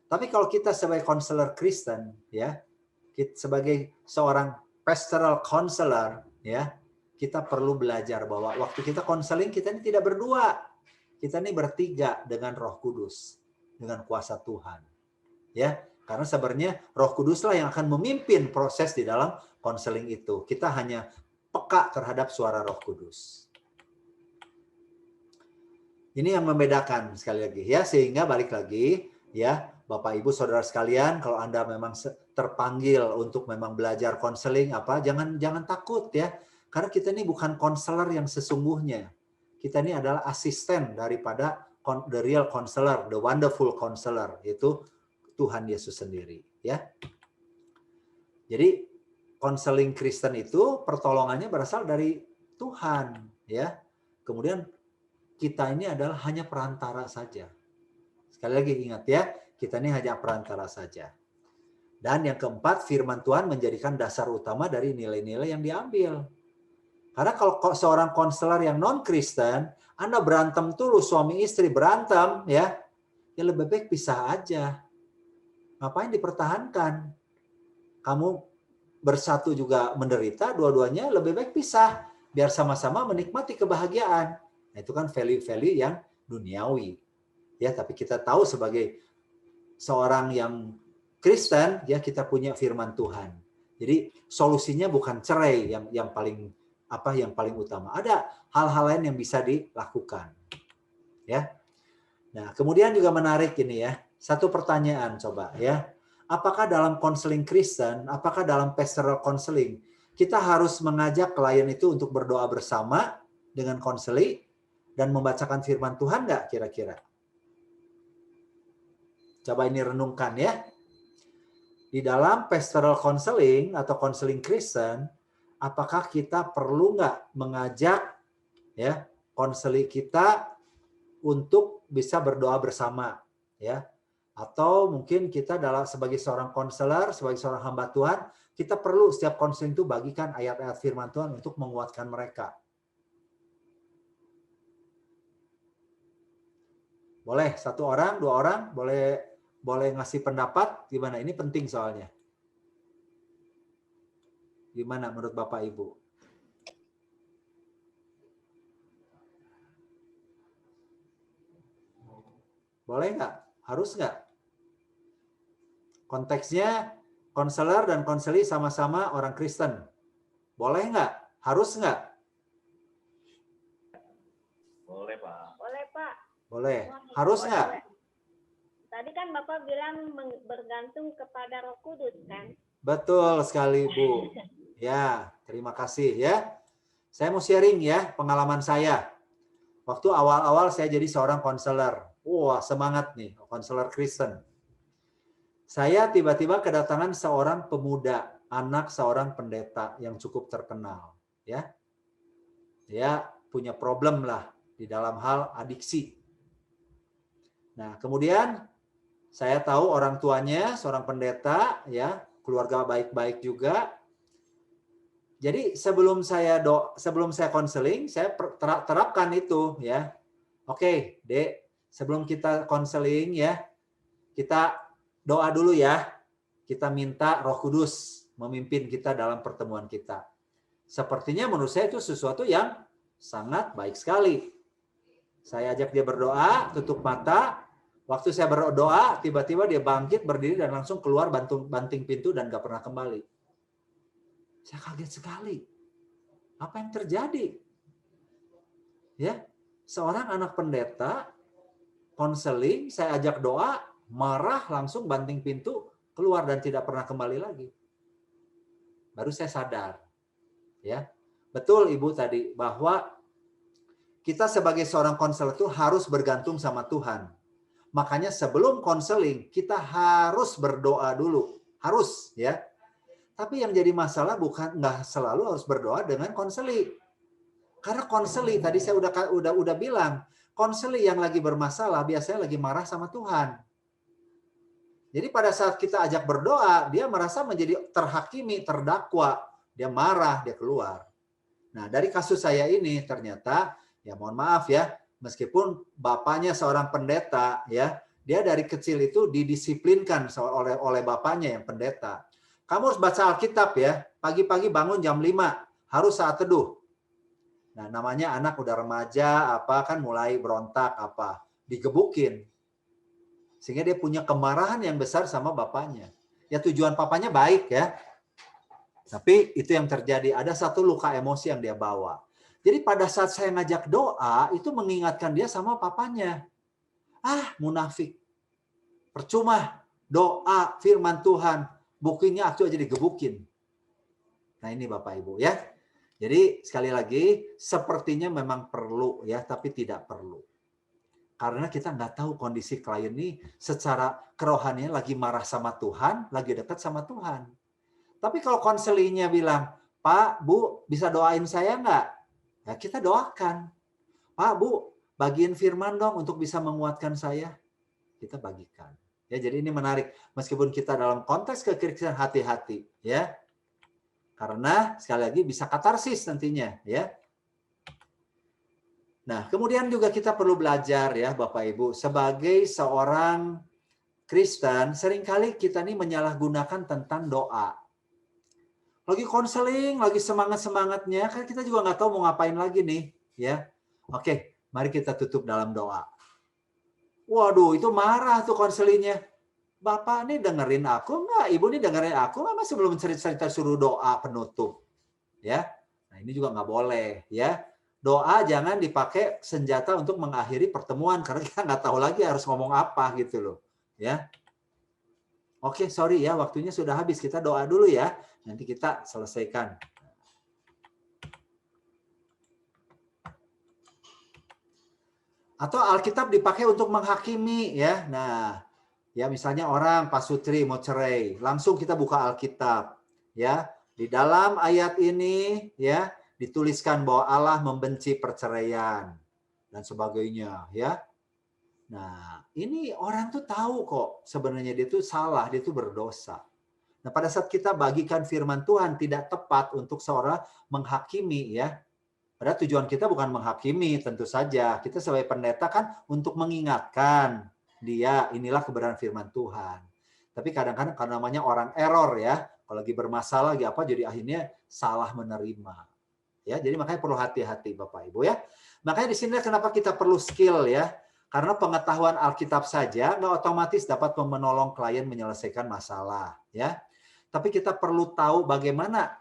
Tapi kalau kita sebagai konselor Kristen, ya, sebagai seorang pastoral counselor, ya, kita perlu belajar bahwa waktu kita konseling kita ini tidak berdua, kita ini bertiga dengan Roh Kudus, dengan kuasa Tuhan, ya, karena sebenarnya Roh Kuduslah yang akan memimpin proses di dalam konseling itu. Kita hanya peka terhadap suara Roh Kudus. Ini yang membedakan sekali lagi ya, sehingga balik lagi ya, Bapak Ibu Saudara sekalian, kalau Anda memang terpanggil untuk memang belajar konseling jangan takut ya. Karena kita ini bukan konselor yang sesungguhnya. Kita ini adalah asisten daripada the real counselor, the wonderful counselor, yaitu Tuhan Yesus sendiri ya. Jadi konseling Kristen itu pertolongannya berasal dari Tuhan ya. Kemudian kita ini adalah hanya perantara saja. Sekali lagi ingat ya, kita ini hanya perantara saja. Dan yang keempat, firman Tuhan menjadikan dasar utama dari nilai-nilai yang diambil. Karena kalau seorang konselor yang non-Kristen, Anda berantem terus, suami istri berantem ya lebih baik pisah aja. Ngapain dipertahankan? Kamu bersatu juga menderita, dua-duanya lebih baik pisah. Biar sama-sama menikmati kebahagiaan. Nah, itu kan value-value yang duniawi. Ya, tapi kita tahu sebagai seorang yang Kristen, ya kita punya firman Tuhan. Jadi solusinya bukan cerai yang paling utama. Ada hal-hal lain yang bisa dilakukan. Ya. Nah, kemudian juga menarik ini ya. Satu pertanyaan coba ya. Apakah dalam konseling Kristen, apakah dalam pastoral counseling, kita harus mengajak klien itu untuk berdoa bersama dengan konseli dan membacakan firman Tuhan nggak kira-kira? Coba ini renungkan ya. Di dalam pastoral counseling atau konseling Kristen, apakah kita perlu nggak mengajak ya konseli kita untuk bisa berdoa bersama ya? Atau mungkin kita sebagai seorang konselor, sebagai seorang hamba Tuhan, kita perlu setiap konseling itu bagikan ayat-ayat firman Tuhan untuk menguatkan mereka. Boleh satu orang, dua orang, boleh ngasih pendapat gimana? Ini penting soalnya. Gimana menurut Bapak Ibu? Boleh nggak? Harus nggak? Konteksnya konselor dan konseli sama-sama orang Kristen. Boleh nggak? Harus nggak? Boleh, Pak. Boleh, Pak. Boleh. Harus nggak? Tadi kan Bapak bilang bergantung kepada Roh Kudus, kan? Betul sekali, Bu. Ya, terima kasih ya. Saya mau sharing ya pengalaman saya. Waktu awal-awal saya jadi seorang konselor. Wah, semangat nih, konselor Kristen. Saya tiba-tiba kedatangan seorang pemuda, anak seorang pendeta yang cukup terkenal. Ya, dia punya problem lah di dalam hal adiksi. Nah, kemudian saya tahu orang tuanya seorang pendeta, ya, keluarga baik-baik juga. Jadi sebelum saya konseling, saya terapkan itu, ya. Oke, Dek, sebelum kita konseling ya, kita doa dulu ya. Kita minta Roh Kudus memimpin kita dalam pertemuan kita. Sepertinya menurut saya itu sesuatu yang sangat baik sekali. Saya ajak dia berdoa, tutup mata, Waktu saya berdoa, tiba-tiba dia bangkit, berdiri, dan langsung keluar banting pintu dan gak pernah kembali. Saya kaget sekali. Apa yang terjadi? Ya, seorang anak pendeta, konseling, saya ajak doa, marah, langsung banting pintu, keluar dan tidak pernah kembali lagi. Baru saya sadar. Ya, betul Ibu tadi, bahwa kita sebagai seorang konselor itu harus bergantung sama Tuhan. Makanya sebelum konseling, kita harus berdoa dulu. Harus, ya. Tapi yang jadi masalah bukan nggak selalu harus berdoa dengan konseli. Karena konseli, tadi saya udah bilang, konseli yang lagi bermasalah biasanya lagi marah sama Tuhan. Jadi pada saat kita ajak berdoa, dia merasa menjadi terhakimi, terdakwa. Dia marah, dia keluar. Nah, dari kasus saya ini ternyata, ya mohon maaf ya, meskipun bapaknya seorang pendeta, ya, dia dari kecil itu didisiplinkan oleh bapaknya yang pendeta. Kamu harus baca Alkitab ya, pagi-pagi bangun jam 5, harus saat teduh. Nah, namanya anak udah remaja, apa kan mulai berontak, apa digebukin. Sehingga dia punya kemarahan yang besar sama bapaknya. Ya tujuan papanya baik ya, tapi itu yang terjadi. Ada satu luka emosi yang dia bawa. Jadi pada saat saya ngajak doa, itu mengingatkan dia sama papanya. Ah, munafik. Percuma. Doa, firman Tuhan. Buktinya aku aja digebukin. Nah ini Bapak Ibu ya. Jadi sekali lagi, sepertinya memang perlu ya, tapi tidak perlu. Karena kita nggak tahu kondisi klien ini secara kerohanian lagi marah sama Tuhan, lagi dekat sama Tuhan. Tapi kalau konselingnya bilang, Pak, Bu, bisa doain saya nggak? Ya kita doakan. Pak, Bu, bagiin firman dong untuk bisa menguatkan saya. Kita bagikan. Ya, jadi ini menarik. Meskipun kita dalam konteks kekristenan hati-hati, ya. Karena sekali lagi bisa katarsis nantinya, ya. Nah, kemudian juga kita perlu belajar ya, Bapak Ibu, sebagai seorang Kristen, seringkali kita ini menyalahgunakan tentang doa. Lagi konseling, lagi semangat-semangatnya, kan kita juga nggak tahu mau ngapain lagi nih, ya. Oke, mari kita tutup dalam doa. Waduh, itu marah tuh konselingnya. Bapak nih dengerin aku nggak? Ibu nih dengerin aku nggak? Masih belum cerita-cerita suruh doa penutup, ya. Nah ini juga nggak boleh, ya. Doa jangan dipakai senjata untuk mengakhiri pertemuan karena kita nggak tahu lagi harus ngomong apa gitu loh, ya. Oke, sorry ya, waktunya sudah habis. Kita doa dulu ya. Nanti kita selesaikan. Atau Alkitab dipakai untuk menghakimi ya. Nah, ya misalnya orang Pak Sutri mau cerai, langsung kita buka Alkitab, ya. Di dalam ayat ini ya dituliskan bahwa Allah membenci perceraian dan sebagainya, ya. Nah, ini orang tuh tahu kok sebenarnya dia tuh salah, dia tuh berdosa. Nah, pada saat kita bagikan firman Tuhan tidak tepat untuk seorang menghakimi ya. Padahal tujuan kita bukan menghakimi, tentu saja. Kita sebagai pendeta kan untuk mengingatkan dia, inilah kebenaran firman Tuhan. Tapi kadang-kadang karena namanya orang error ya, kalau lagi bermasalah lagi apa jadi akhirnya salah menerima. Ya, jadi makanya perlu hati-hati Bapak Ibu ya. Makanya di sini kenapa kita perlu skill ya. Karena pengetahuan Alkitab saja nggak otomatis dapat menolong klien menyelesaikan masalah ya. Tapi kita perlu tahu bagaimana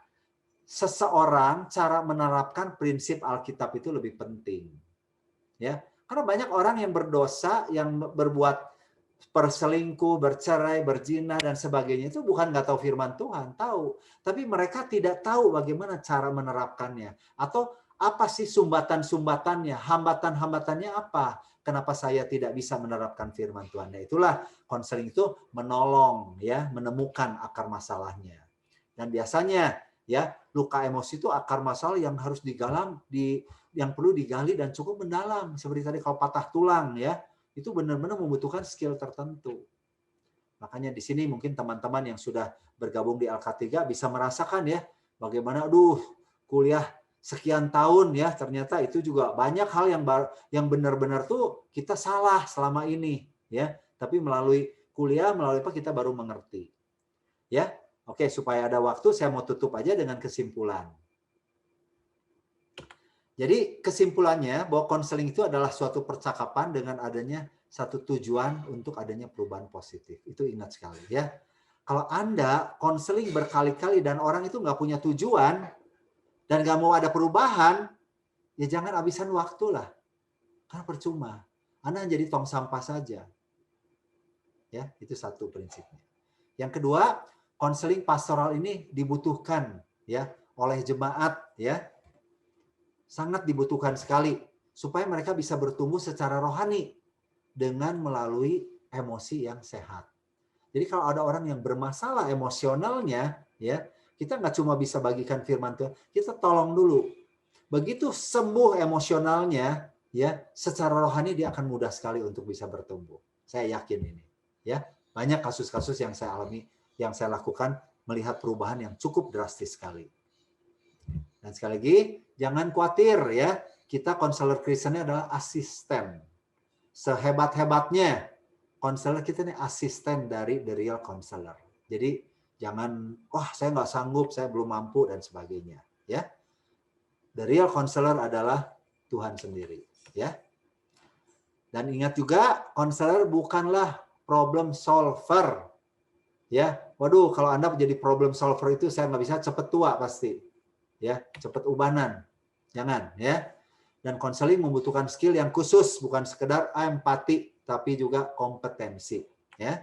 seseorang cara menerapkan prinsip Alkitab itu lebih penting. Ya, karena banyak orang yang berdosa, yang berbuat berselingkuh, bercerai, berzina dan sebagainya itu bukan nggak tahu firman Tuhan, tahu, tapi mereka tidak tahu bagaimana cara menerapkannya atau apa sih sumbatan-sumbatannya, hambatan-hambatannya apa? Kenapa saya tidak bisa menerapkan firman Tuhan? Nah, itulah konseling itu menolong ya, menemukan akar masalahnya. Dan biasanya ya luka emosi itu akar masalah yang harus yang perlu digali dan cukup mendalam. Seperti tadi kalau patah tulang ya, itu benar-benar membutuhkan skill tertentu. Makanya di sini mungkin teman-teman yang sudah bergabung di Alka3 bisa merasakan ya bagaimana kuliah sekian tahun ya ternyata itu juga banyak hal yang benar-benar tuh kita salah selama ini ya, tapi melalui kuliah melalui apa kita baru mengerti. Ya. Oke, supaya ada waktu saya mau tutup aja dengan kesimpulan. Jadi kesimpulannya bahwa konseling itu adalah suatu percakapan dengan adanya satu tujuan untuk adanya perubahan positif. Itu ingat sekali ya. Kalau Anda konseling berkali-kali dan orang itu nggak punya tujuan dan nggak mau ada perubahan, ya jangan habisan waktu lah. Karena percuma. Anda jadi tong sampah saja. Ya, itu satu prinsipnya. Yang kedua, konseling pastoral ini dibutuhkan ya oleh jemaat ya. Sangat dibutuhkan sekali supaya mereka bisa bertumbuh secara rohani dengan melalui emosi yang sehat. Jadi kalau ada orang yang bermasalah emosionalnya, ya kita nggak cuma bisa bagikan firman Tuhan, kita tolong dulu. Begitu sembuh emosionalnya, ya secara rohani dia akan mudah sekali untuk bisa bertumbuh. Saya yakin ini. Ya banyak kasus-kasus yang saya alami, yang saya lakukan melihat perubahan yang cukup drastis sekali. Dan sekali lagi, jangan khawatir ya. Kita konselor Kristennya adalah asisten. Sehebat-hebatnya konselor kita ini asisten dari the real counselor. Jadi jangan, wah saya nggak sanggup, saya belum mampu dan sebagainya. Ya, the real counselor adalah Tuhan sendiri. Ya. Dan ingat juga, konselor bukanlah problem solver. Ya, waduh kalau Anda menjadi problem solver itu saya nggak bisa cepet tua pasti. Ya, cepet ubanan. Jangan ya. Dan konseling membutuhkan skill yang khusus, bukan sekedar empati, tapi juga kompetensi. Ya,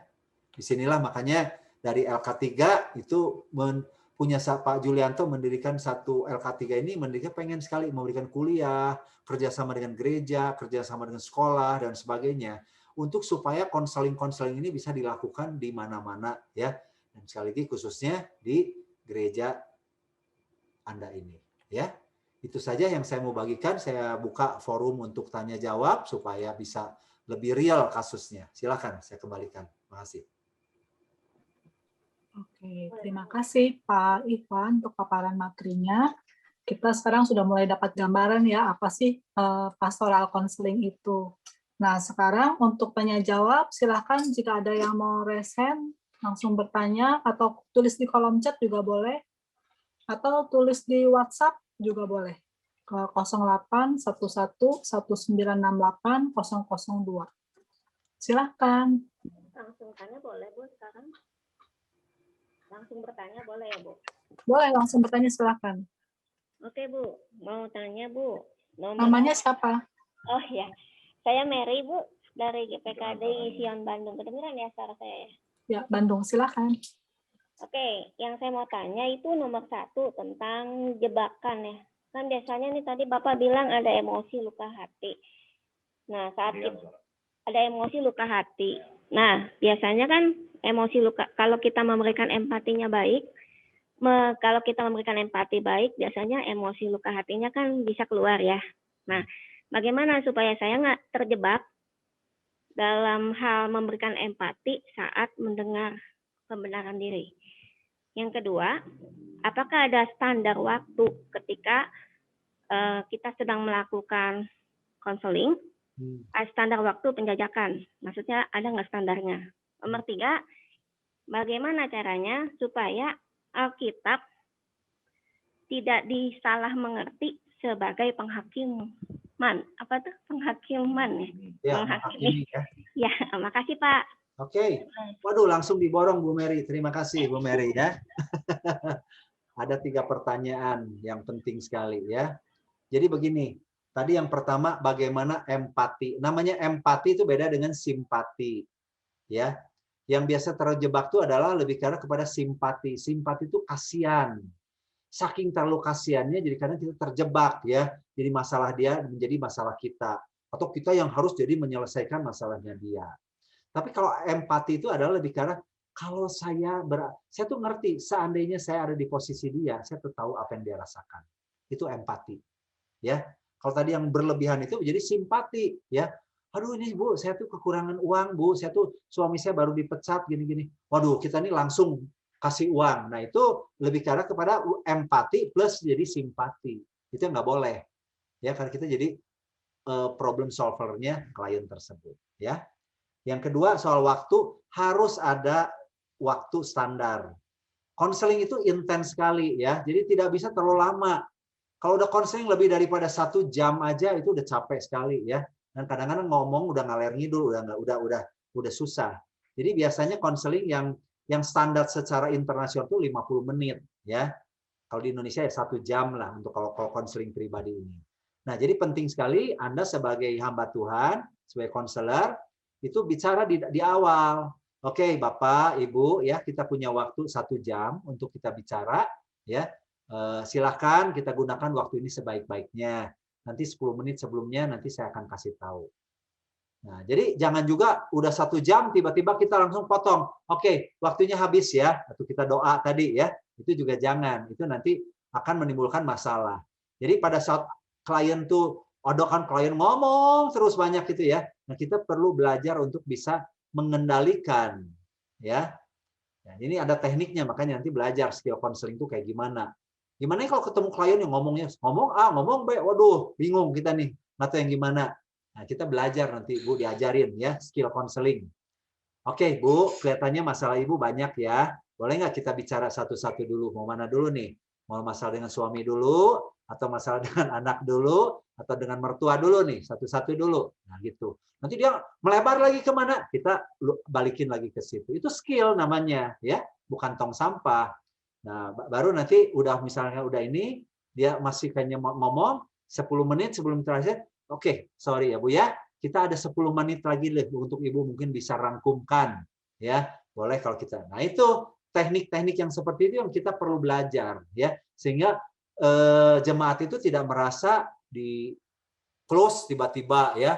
disinilah makanya dari LK3 itu punya Pak Julianto mendirikan satu LK3 ini, mendirikan pengen sekali memberikan kuliah, kerjasama dengan gereja, kerjasama dengan sekolah dan sebagainya, untuk supaya konseling ini bisa dilakukan di mana-mana ya, dan sekali lagi khususnya di gereja Anda ini. Ya. Itu saja yang saya mau bagikan. Saya buka forum untuk tanya jawab supaya bisa lebih real kasusnya. Silakan saya kembalikan. Terima kasih. Oke, terima kasih Pak Ivan untuk paparan materinya. Kita sekarang sudah mulai dapat gambaran ya apa sih pastoral counseling itu. Nah, sekarang untuk tanya jawab silakan jika ada yang mau resen langsung bertanya atau tulis di kolom chat juga boleh. Atau tulis di WhatsApp juga boleh ke 08111968 002. Silakan. Langsung tanya boleh Bu sekarang? Langsung bertanya boleh ya Bu? Boleh langsung bertanya silakan. Oke Bu, mau tanya Bu. Namanya siapa? Oh ya, saya Mary Bu dari GPKD Sion Bandung. Kedengeran ya suara saya ya? Ya, Bandung, silakan. Oke, yang saya mau tanya itu nomor 1 tentang jebakan ya. Kan biasanya nih tadi Bapak bilang ada emosi luka hati. Nah, saat ada emosi luka hati. Nah, biasanya kan emosi luka, kalau kita memberikan empatinya baik, kalau kita memberikan empati baik, biasanya emosi luka hatinya kan bisa keluar ya. Nah, bagaimana supaya saya nggak terjebak dalam hal memberikan empati saat mendengar pembenaran diri? Yang kedua, apakah ada standar waktu ketika kita sedang melakukan konseling? Standar waktu penjajakan, maksudnya ada nggak standarnya? Nomor 3, bagaimana caranya supaya Alkitab tidak disalah mengerti sebagai penghakiman? Apa tuh penghakiman ya? Menghakimi ya. Ya, makasih Pak. Oke. Waduh, langsung diborong Bu Mary. Terima kasih Bu Mary ya. Ada 3 pertanyaan yang penting sekali ya. Jadi begini, tadi yang pertama bagaimana empati. Namanya empati itu beda dengan simpati. Ya. Yang biasa terjebak itu adalah lebih karena kepada simpati. Simpati itu kasihan. Saking terlalu kasihannya jadi kadang kita terjebak ya. Jadi masalah dia menjadi masalah kita. Atau kita yang harus jadi menyelesaikan masalahnya dia. Tapi kalau empati itu adalah lebih karena kalau saya tuh ngerti seandainya saya ada di posisi dia, saya tuh tahu apa yang dia rasakan. Itu empati. Ya. Kalau tadi yang berlebihan itu menjadi simpati, ya. Aduh ini Bu, saya tuh kekurangan uang, Bu. Saya tuh suami saya baru dipecat gini-gini. Waduh, kita ini langsung kasih uang. Nah, itu lebih karena kepada empati plus jadi simpati. Itu nggak boleh. Ya, karena kita jadi problem solvernya klien tersebut, ya. Yang kedua soal waktu, harus ada waktu standar. Konseling itu intens sekali ya, jadi tidak bisa terlalu lama. Kalau udah konseling lebih daripada 1 jam aja itu udah capek sekali ya. Dan kadang-kadang ngomong udah ngaler ngidul, udah susah. Jadi biasanya konseling yang standar secara internasional itu 50 menit ya. Kalau di Indonesia ya 1 jam lah untuk kalau konseling pribadi ini. Nah, jadi penting sekali Anda sebagai hamba Tuhan, sebagai konselor itu bicara di awal. Oke, Bapak, Ibu, ya kita punya waktu 1 jam untuk kita bicara, ya. Silakan kita gunakan waktu ini sebaik-baiknya. Nanti 10 menit sebelumnya nanti saya akan kasih tahu. Nah, jadi jangan juga udah 1 jam tiba-tiba kita langsung potong. Oke, waktunya habis ya, atau kita doa tadi ya. Itu juga jangan. Itu nanti akan menimbulkan masalah. Jadi pada saat klien tuh ada kan klien ngomong terus banyak gitu ya. Nah, kita perlu belajar untuk bisa mengendalikan ya. Nah, ini ada tekniknya, makanya nanti belajar skill counseling itu kayak gimana. Gimana kalau ketemu klien yang ngomongnya ngomong A, ngomong B, waduh, bingung kita nih. Nggak tahu yang gimana. Nah, kita belajar nanti Bu diajarin ya skill counseling. Oke, Bu, kelihatannya masalah Ibu banyak ya. Boleh nggak kita bicara satu-satu dulu? Mau mana dulu nih? Mau masalah dengan suami dulu, atau masalah dengan anak dulu, atau dengan mertua dulu nih? Satu-satu dulu. Nah, gitu. Nanti dia melebar lagi kemana? Kita balikin lagi ke situ. Itu skill namanya, ya, bukan tong sampah. Nah, baru nanti misalnya udah ini, dia masih kayaknya ngomong 10 menit sebelum terakhir. Oke, sorry ya Bu ya. Kita ada 10 menit lagi untuk Ibu mungkin bisa rangkumkan. Ya, boleh kalau kita. Nah, itu teknik-teknik yang seperti itu yang kita perlu belajar ya, sehingga jemaat itu tidak merasa di close tiba-tiba ya.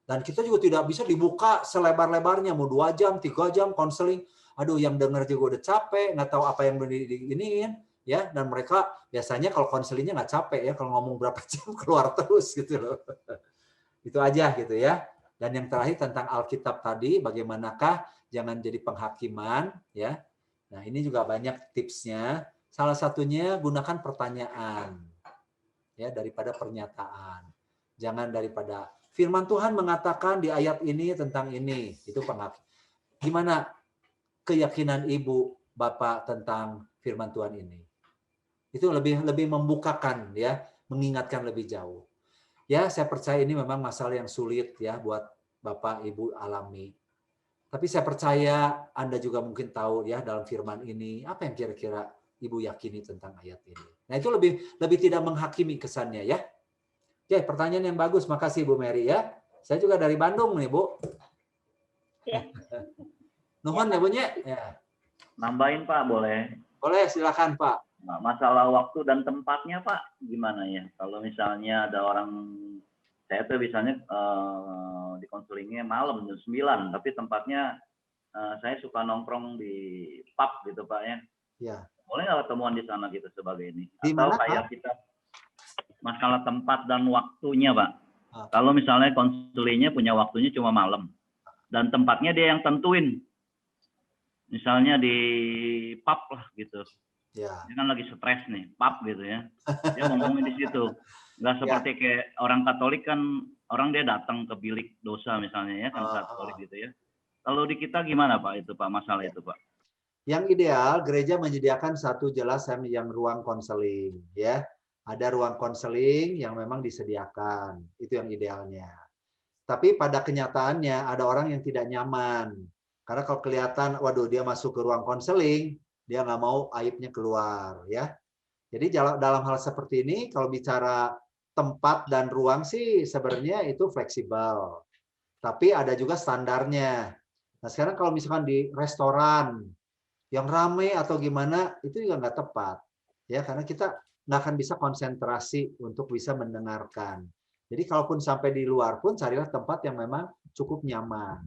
Dan kita juga tidak bisa dibuka selebar-lebarnya mau 2 jam, 3 jam konseling. Aduh, yang dengar juga udah capek, nggak tahu apa yang diiniin ya, dan mereka biasanya kalau konselingnya nggak capek ya, kalau ngomong berapa jam keluar terus gitu loh. Itu aja gitu ya. Dan yang terakhir tentang Alkitab tadi, bagaimanakah jangan jadi penghakiman ya. Nah, ini juga banyak tipsnya. Salah satunya gunakan pertanyaan ya daripada pernyataan. Jangan daripada firman Tuhan mengatakan di ayat ini tentang ini. Itu penghakiman. Gimana keyakinan Ibu, Bapak tentang firman Tuhan ini? Itu lebih membukakan ya, mengingatkan lebih jauh. Ya, saya percaya ini memang masalah yang sulit ya buat Bapak Ibu alami. Tapi saya percaya Anda juga mungkin tahu ya dalam firman ini apa yang kira-kira Ibu yakini tentang ayat ini. Nah, itu lebih tidak menghakimi kesannya ya. Oke, pertanyaan yang bagus. Makasih Bu Mary ya. Saya juga dari Bandung nih, Bu. Ya. Nuhun ya, Bu nya. Ya. Nambahin Pak, boleh? Boleh, silakan Pak. Nah, masalah waktu dan tempatnya Pak, gimana ya? Kalau misalnya ada orang, saya tuh misalnya di konselingnya malam jam 9, tapi tempatnya saya suka nongkrong di pub gitu Pak ya. Ya. Boleh nggak ketemuan di sana gitu sebagai ini? Di Atau mana, kayak Pak? kita masalah tempat dan waktunya Pak. Kalau misalnya konselingnya punya waktunya cuma malam dan tempatnya dia yang tentuin. Misalnya di pub lah gitu. Ya. Dia kan lagi stres nih, pub gitu ya. Dia ngomongin di situ. Nggak seperti kayak orang Katolik kan, orang dia datang ke bilik dosa misalnya ya, kan Katolik gitu ya. Kalau di kita gimana Pak itu Pak, masalah itu Pak? Yang ideal gereja menyediakan satu jelas yang ruang konseling ya. Ada ruang konseling yang memang disediakan. Itu yang idealnya. Tapi pada kenyataannya ada orang yang tidak nyaman. Karena kalau kelihatan, waduh dia masuk ke ruang konseling, dia nggak mau aibnya keluar ya. Jadi dalam hal seperti ini, kalau bicara tempat dan ruang sih sebenarnya itu fleksibel. Tapi ada juga standarnya. Nah sekarang kalau misalkan di restoran yang ramai atau gimana, itu juga nggak tepat. Ya, karena kita nggak akan bisa konsentrasi untuk bisa mendengarkan. Jadi kalaupun sampai di luar pun, carilah tempat yang memang cukup nyaman.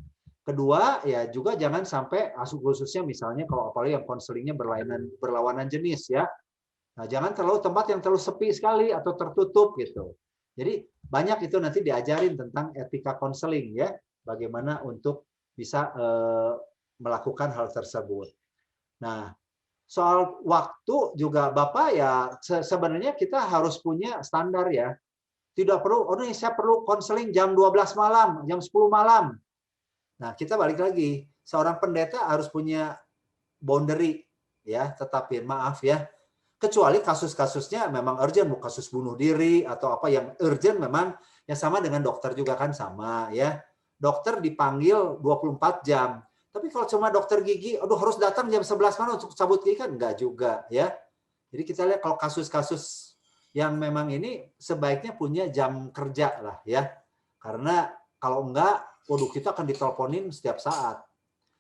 Kedua, ya juga jangan sampai khususnya misalnya kalau apalagi yang konselingnya berlawanan jenis ya. Nah, jangan terlalu tempat yang terlalu sepi sekali atau tertutup gitu. Jadi banyak itu nanti diajarin tentang etika konseling ya, bagaimana untuk bisa melakukan hal tersebut. Nah, soal waktu juga Bapak ya sebenarnya kita harus punya standar ya. Tidak perlu, oh ini saya perlu konseling jam 12 malam, jam 10 malam. Nah, kita balik lagi, seorang pendeta harus punya boundary ya, tetapin maaf ya. Kecuali kasus-kasusnya memang urgent, kasus bunuh diri atau apa yang urgent memang Ya sama dengan dokter juga kan sama ya. Dokter dipanggil 24 jam. Tapi kalau cuma dokter gigi, aduh harus datang jam 11 malam untuk cabut gigi kan enggak juga ya. Jadi kita lihat kalau kasus-kasus yang memang ini sebaiknya punya jam kerja lah ya. Karena kalau enggak, waduh kita akan diteleponin setiap saat.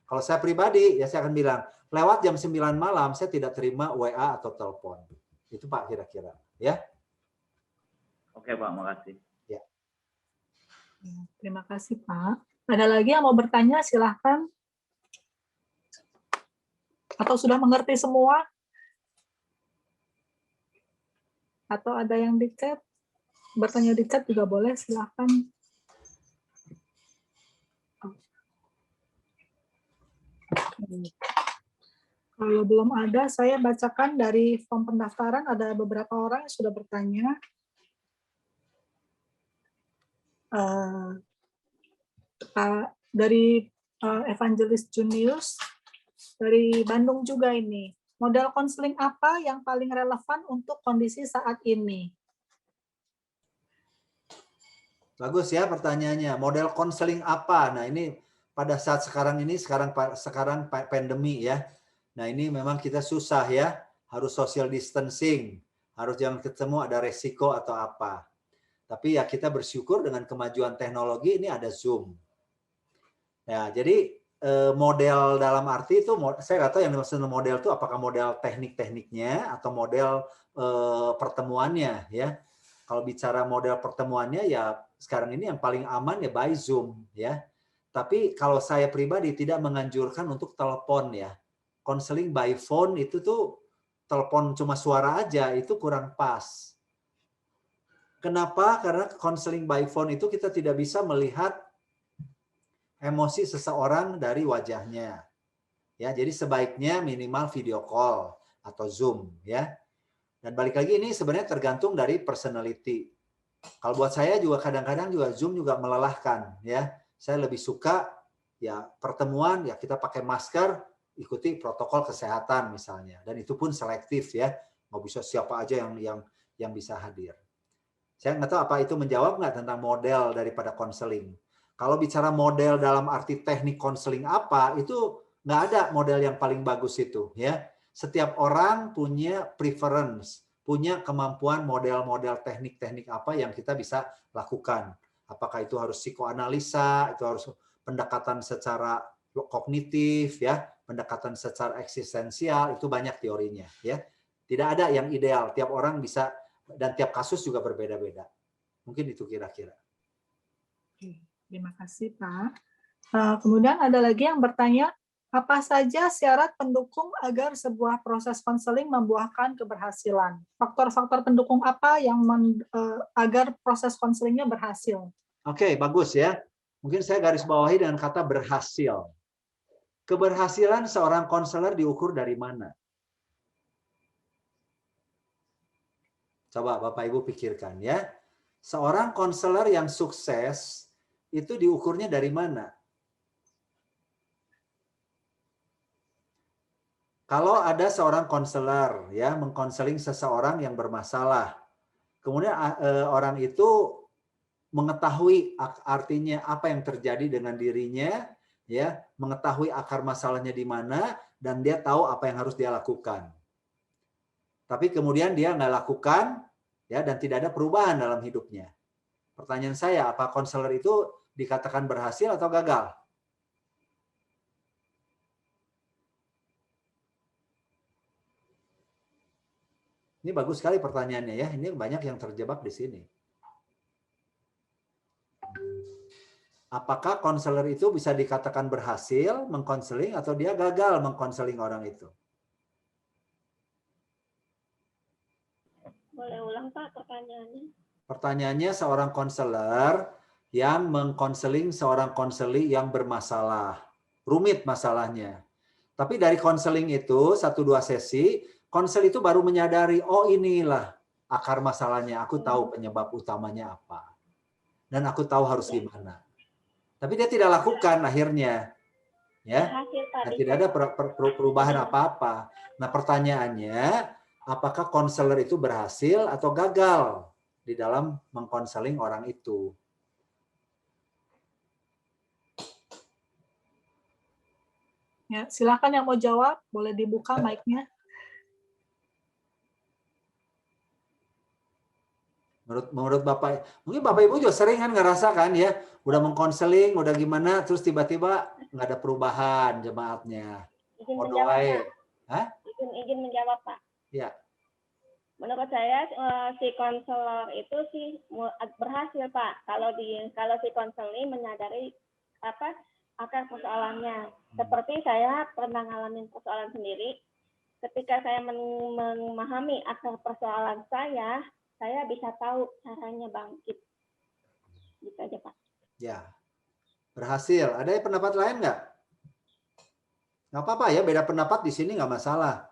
Kalau saya pribadi, ya saya akan bilang, lewat jam 9 malam saya tidak terima WA atau telepon. Itu Pak kira-kira ya. Oke Pak, makasih. Ya. Terima kasih Pak. Ada lagi yang mau bertanya, silahkan. Atau sudah mengerti semua? Atau ada yang di chat? Bertanya di chat juga boleh, silahkan. Kalau belum ada, saya bacakan dari form pendaftaran, ada beberapa orang yang sudah bertanya. Dari Evangelis Junius, dari Bandung juga ini. Model konseling apa yang paling relevan untuk kondisi saat ini? Bagus ya pertanyaannya. Model konseling apa? Nah ini pada saat sekarang ini, sekarang pandemi ya. Nah ini memang kita susah ya. Harus social distancing. Harus jangan ketemu, ada resiko atau apa. Tapi ya kita bersyukur dengan kemajuan teknologi ini ada Zoom. Ya, jadi model dalam arti itu, saya nggak tahu yang dimaksud model itu apakah model teknik-tekniknya atau model pertemuannya ya. Kalau bicara model pertemuannya ya sekarang ini yang paling aman ya by Zoom ya. Tapi kalau saya pribadi tidak menganjurkan untuk telepon ya. Konseling by phone itu tuh telepon cuma suara aja itu kurang pas. Kenapa? Karena konseling by phone itu kita tidak bisa melihat emosi seseorang dari wajahnya. Ya, jadi sebaiknya minimal video call atau Zoom ya. Dan balik lagi ini sebenarnya tergantung dari personality. Kalau buat saya juga kadang-kadang juga Zoom juga melelahkan ya. Saya lebih suka ya pertemuan ya kita pakai masker, ikuti protokol kesehatan misalnya. Dan itu pun selektif ya. Nggak bisa siapa aja yang bisa hadir. Saya nggak tahu apa itu menjawab nggak tentang model daripada konseling. Kalau bicara model dalam arti teknik konseling apa, itu nggak ada model yang paling bagus itu ya. Setiap orang punya preference, punya kemampuan model-model teknik-teknik apa yang kita bisa lakukan. Apakah itu harus psikoanalisa, itu harus pendekatan secara kognitif ya, pendekatan secara eksistensial, itu banyak teorinya ya. Tidak ada yang ideal, tiap orang bisa dan tiap kasus juga berbeda-beda. Mungkin itu kira-kira. Terima kasih, Pak. Kemudian ada lagi yang bertanya, apa saja syarat pendukung agar sebuah proses konseling membuahkan keberhasilan? Faktor-faktor pendukung apa yang agar proses konselingnya berhasil? Oke, bagus ya. Mungkin saya garis bawahi dengan kata berhasil. Keberhasilan seorang konselor diukur dari mana? Coba Bapak Ibu pikirkan ya. Seorang konselor yang sukses itu diukurnya dari mana? Kalau ada seorang konselor ya mengkonseling seseorang yang bermasalah, kemudian orang itu mengetahui artinya apa yang terjadi dengan dirinya, ya, mengetahui akar masalahnya di mana dan dia tahu apa yang harus dia lakukan. Tapi kemudian dia nggak lakukan, ya, dan tidak ada perubahan dalam hidupnya. Pertanyaan saya, apa konselor itu dikatakan berhasil atau gagal? Ini bagus sekali pertanyaannya ya. Ini banyak yang terjebak di sini. Apakah konselor itu bisa dikatakan berhasil mengkonseling atau dia gagal mengkonseling orang itu? Boleh ulang Pak pertanyaannya? Pertanyaannya seorang konselor yang mengkonseling seorang konseli yang bermasalah. Rumit masalahnya. Tapi dari konseling itu, 1-2 sesi, konsel itu baru menyadari, oh inilah akar masalahnya, aku tahu penyebab utamanya apa. Dan aku tahu harus gimana. Tapi dia tidak lakukan akhirnya. Ya, dan tidak ada perubahan apa-apa. Nah pertanyaannya, apakah konselor itu berhasil atau gagal di dalam mengkonseling orang itu. Ya, silakan yang mau jawab, boleh dibuka mic-nya. Menurut Bapak, mungkin Bapak Ibu juga sering kan ngerasa kan ya, udah mengkonseling, udah gimana, terus tiba-tiba nggak ada perubahan jemaatnya. Izin Podo menjawab, wae. Pak. Hah? Izin menjawab, Pak. Ya. Menurut saya si konselor itu sih berhasil, Pak. Kalau si konseling menyadari akar persoalannya. Seperti saya pernah ngalamin persoalan sendiri. Ketika saya memahami akar persoalan saya bisa tahu caranya bangkit. Gitu aja, Pak. Ya. Berhasil. Ada pendapat lain nggak? Nggak apa-apa ya, beda pendapat di sini nggak masalah.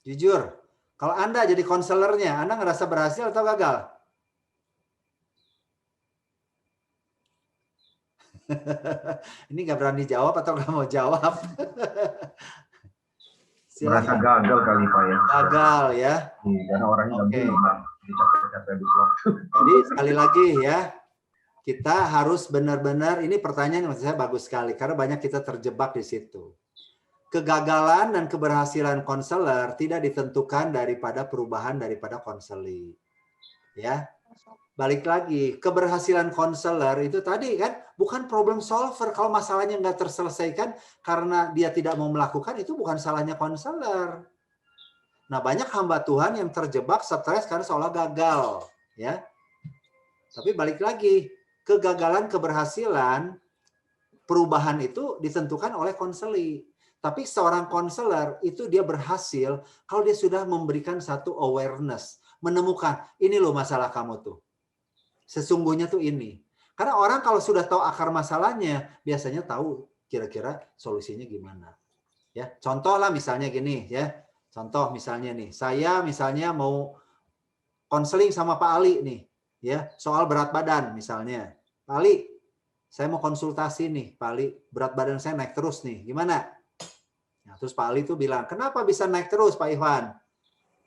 Jujur, kalau Anda jadi konselornya, Anda ngerasa berhasil atau gagal? Ini nggak berani jawab atau nggak mau jawab? Merasa gagal kali Pak ya. Gagal ya. Iya, karena orangnya Oke. capek-capek habis waktu. Jadi sekali lagi ya, kita harus benar-benar, ini pertanyaan menurut saya bagus sekali, karena banyak kita terjebak di situ. Kegagalan dan keberhasilan konselor tidak ditentukan daripada perubahan daripada konseling. Ya. Balik lagi, keberhasilan konselor itu tadi kan bukan problem solver. Kalau masalahnya nggak terselesaikan karena dia tidak mau melakukan, itu bukan salahnya konselor. Nah, banyak hamba Tuhan yang terjebak stres karena seolah gagal, ya. Tapi balik lagi, kegagalan keberhasilan perubahan itu ditentukan oleh konseling. Tapi seorang konselor itu dia berhasil kalau dia sudah memberikan satu awareness, menemukan ini loh masalah kamu tuh. Sesungguhnya tuh ini. Karena orang kalau sudah tahu akar masalahnya, biasanya tahu kira-kira solusinya gimana. Ya, contoh lah misalnya gini ya. Contoh misalnya nih, saya misalnya mau konseling sama Pak Ali nih, ya, soal berat badan misalnya. Pak Ali, saya mau konsultasi nih, Pak Ali, berat badan saya naik terus nih, gimana? Nah, terus Pak Ali tuh bilang, kenapa bisa naik terus Pak Ivan?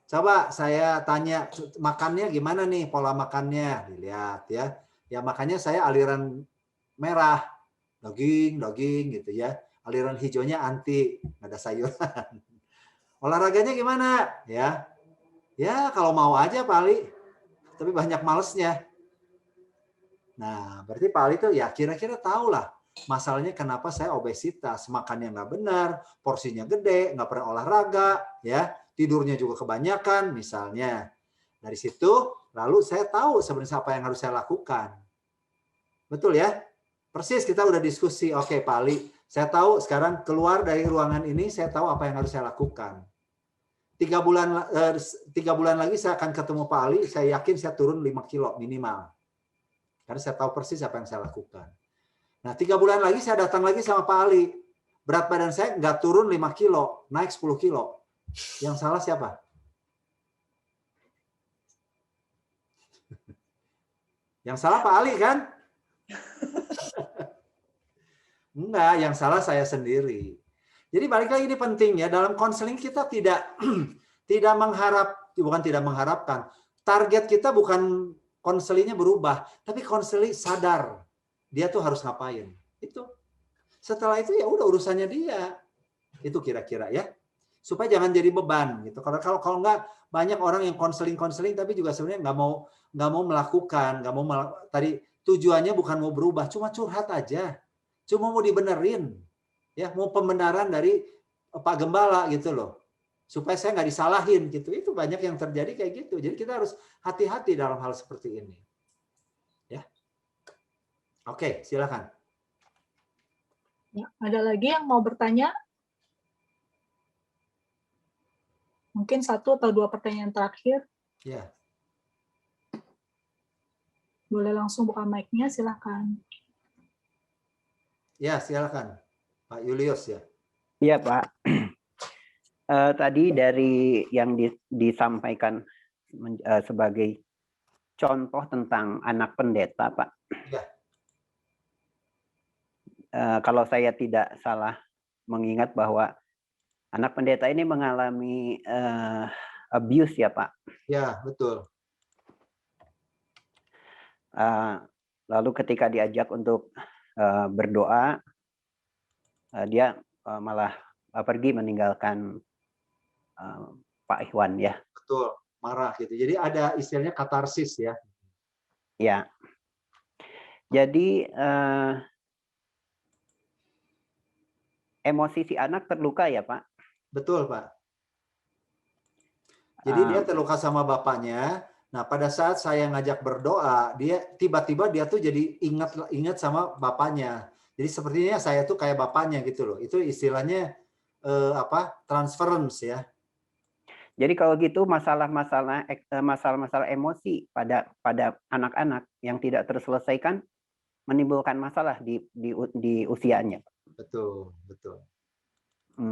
Coba saya tanya makannya gimana nih, pola makannya, dilihat ya. Ya makanya saya aliran merah, daging gitu ya. Aliran hijaunya anti, nggak ada sayuran. Olahraganya gimana? Ya kalau mau aja Pak Ali, tapi banyak malesnya. Nah, berarti Pak Ali tuh ya kira-kira tahu lah masalahnya kenapa saya obesitas, makannya nggak benar, porsinya gede, nggak pernah olahraga, ya. Tidurnya juga kebanyakan misalnya. Dari situ lalu saya tahu sebenarnya apa yang harus saya lakukan. Betul ya? Persis kita udah diskusi. Oke Pak Ali, saya tahu sekarang keluar dari ruangan ini saya tahu apa yang harus saya lakukan. 3 bulan lagi saya akan ketemu Pak Ali, saya yakin saya turun 5 kilo minimal. Karena saya tahu persis apa yang saya lakukan. Nah 3 bulan lagi saya datang lagi sama Pak Ali. Berat badan saya nggak turun 5 kilo, naik 10 kilo. Yang salah siapa? Yang salah Pak Ali kan? Enggak, yang salah saya sendiri. Jadi balik lagi ini penting ya, dalam konseling kita tidak mengharapkan. Target kita bukan konselingnya berubah, tapi konseling sadar dia tuh harus ngapain. Itu. Setelah itu ya udah urusannya dia. Itu kira-kira ya. Supaya jangan jadi beban gitu. Kalau enggak banyak orang yang konseling tapi juga sebenarnya nggak mau melakukan, tadi tujuannya bukan mau berubah, cuma curhat aja. Cuma mau dibenerin. Ya, mau pembenaran dari Pak Gembala gitu loh. Supaya saya nggak disalahin gitu. Itu banyak yang terjadi kayak gitu. Jadi kita harus hati-hati dalam hal seperti ini. Ya. Oke, silakan. Ya, ada lagi yang mau bertanya? Mungkin 1 atau 2 pertanyaan terakhir. Ya. Boleh langsung buka mic-nya, silakan. Ya, silakan. Pak Julius ya. Iya, Pak. Tadi dari yang disampaikan sebagai contoh tentang anak pendeta, Pak. Ya. Kalau saya tidak salah mengingat bahwa anak pendeta ini mengalami abuse ya Pak. Ya, betul. Lalu ketika diajak untuk berdoa, dia malah pergi meninggalkan Pak Ikhwan ya. Betul, marah gitu. Jadi ada istilahnya katarsis ya. Ya. Jadi emosi si anak terluka ya Pak. Betul, Pak. Jadi dia terluka sama bapaknya. Nah, pada saat saya ngajak berdoa, dia tiba-tiba dia tuh jadi ingat sama bapaknya. Jadi sepertinya saya tuh kayak bapaknya gitu loh. Itu istilahnya transference ya. Jadi kalau gitu masalah-masalah emosi pada anak-anak yang tidak terselesaikan menimbulkan masalah di usianya. Betul, betul.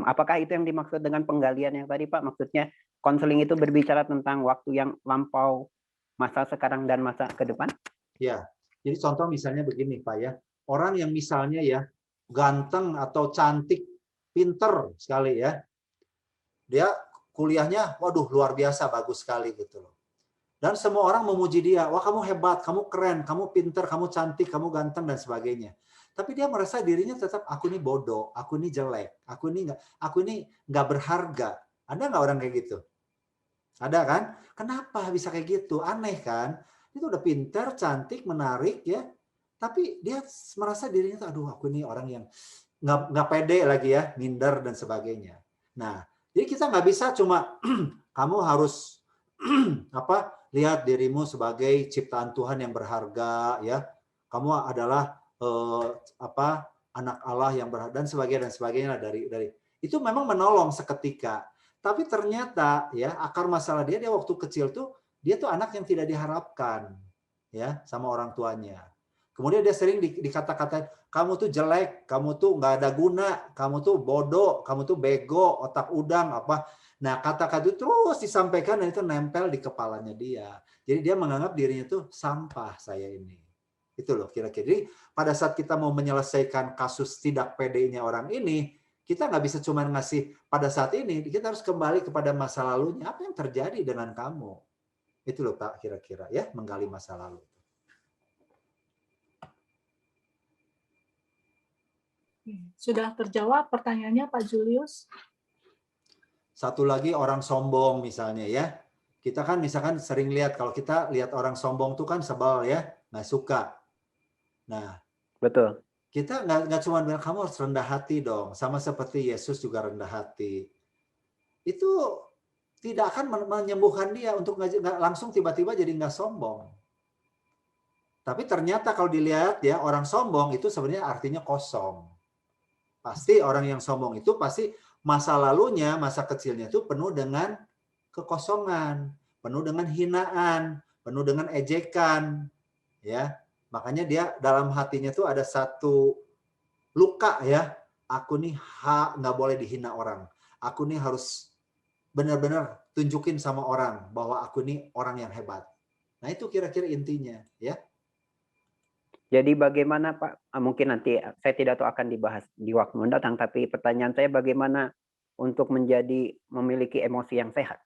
Apakah itu yang dimaksud dengan penggalian yang tadi Pak? Maksudnya konseling itu berbicara tentang waktu yang lampau, masa sekarang dan masa ke depan? Ya, jadi contoh misalnya begini Pak ya. Orang yang misalnya ya ganteng atau cantik, pinter sekali ya. Dia kuliahnya, waduh luar biasa, bagus sekali gitu loh. Dan semua orang memuji dia, wah kamu hebat, kamu keren, kamu pinter, kamu cantik, kamu ganteng dan sebagainya. Tapi dia merasa dirinya tetap aku ini bodoh, aku ini jelek, aku ini nggak berharga. Ada nggak orang kayak gitu? Ada kan? Kenapa bisa kayak gitu? Aneh kan? Itu udah pinter, cantik, menarik ya. Tapi dia merasa dirinya tuh, aduh aku ini orang yang nggak pede lagi ya, minder dan sebagainya. Nah, jadi kita nggak bisa cuma kamu harus lihat dirimu sebagai ciptaan Tuhan yang berharga ya. Kamu adalah anak Allah yang berharga dan sebagainya dari itu memang menolong seketika. Tapi ternyata ya akar masalah dia waktu kecil tuh dia tuh anak yang tidak diharapkan ya sama orang tuanya. Kemudian dia sering dikata-katain, kamu tuh jelek, kamu tuh nggak ada guna, kamu tuh bodoh, kamu tuh bego, otak udang apa. Nah kata-kata itu terus disampaikan dan itu nempel di kepalanya dia. Jadi dia menganggap dirinya tuh sampah saya ini. Itu loh kira-kira. Jadi pada saat kita mau menyelesaikan kasus tidak pedenya orang ini, kita nggak bisa cuma ngasih pada saat ini, kita harus kembali kepada masa lalunya. Apa yang terjadi dengan kamu? Itu loh Pak kira-kira ya, menggali masa lalu. Sudah terjawab pertanyaannya Pak Julius? Satu lagi orang sombong misalnya ya. Kita kan misalkan sering lihat, kalau kita lihat orang sombong tuh kan sebel ya, nggak suka. Nah, betul. Kita nggak cuma bilang kamu harus rendah hati dong, sama seperti Yesus juga rendah hati. Itu tidak akan menyembuhkan dia untuk nggak langsung tiba-tiba jadi nggak sombong. Tapi ternyata kalau dilihat ya orang sombong itu sebenarnya artinya kosong. Pasti orang yang sombong itu pasti masa lalunya, masa kecilnya itu penuh dengan kekosongan, penuh dengan hinaan, penuh dengan ejekan, ya. Makanya dia dalam hatinya tuh ada satu luka ya. Aku nih nggak boleh dihina orang. Aku nih harus benar-benar tunjukin sama orang bahwa aku nih orang yang hebat. Nah itu kira-kira intinya ya. Jadi bagaimana Pak, mungkin nanti saya tidak tahu akan dibahas di waktu mendatang, tapi pertanyaan saya bagaimana untuk memiliki emosi yang sehat?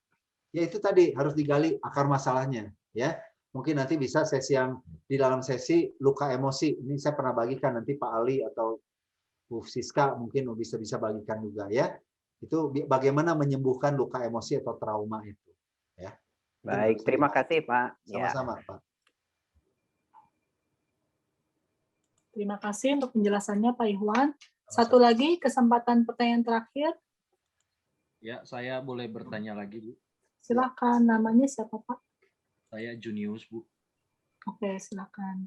Ya itu tadi harus digali akar masalahnya ya. Mungkin nanti bisa sesi yang di dalam sesi luka emosi. Ini saya pernah bagikan, nanti Pak Ali atau Bu Siska mungkin bisa bagikan juga ya. Itu bagaimana menyembuhkan luka emosi atau trauma itu ya. Baik, terima kasih Pak. Sama-sama Pak. Terima kasih untuk penjelasannya Pak Ikhwan. Satu lagi kesempatan pertanyaan terakhir. Ya, saya boleh bertanya lagi, Bu. Silakan, namanya siapa Pak? Saya Junius, Bu. Oke, silakan.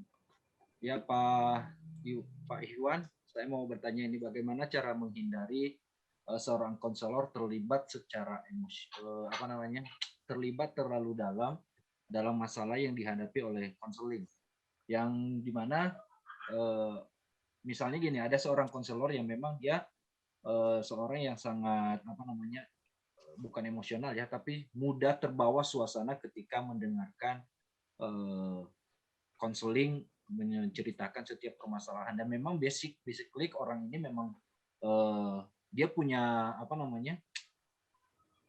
Ya, Pak Ikhwan, saya mau bertanya ini bagaimana cara menghindari seorang konselor terlibat secara emosi, terlibat terlalu dalam masalah yang dihadapi oleh konseling, yang dimana misalnya gini, ada seorang konselor yang memang dia seorang yang sangat bukan emosional ya, tapi mudah terbawa suasana ketika mendengarkan konseling menceritakan setiap permasalahan, dan memang basically orang ini memang dia punya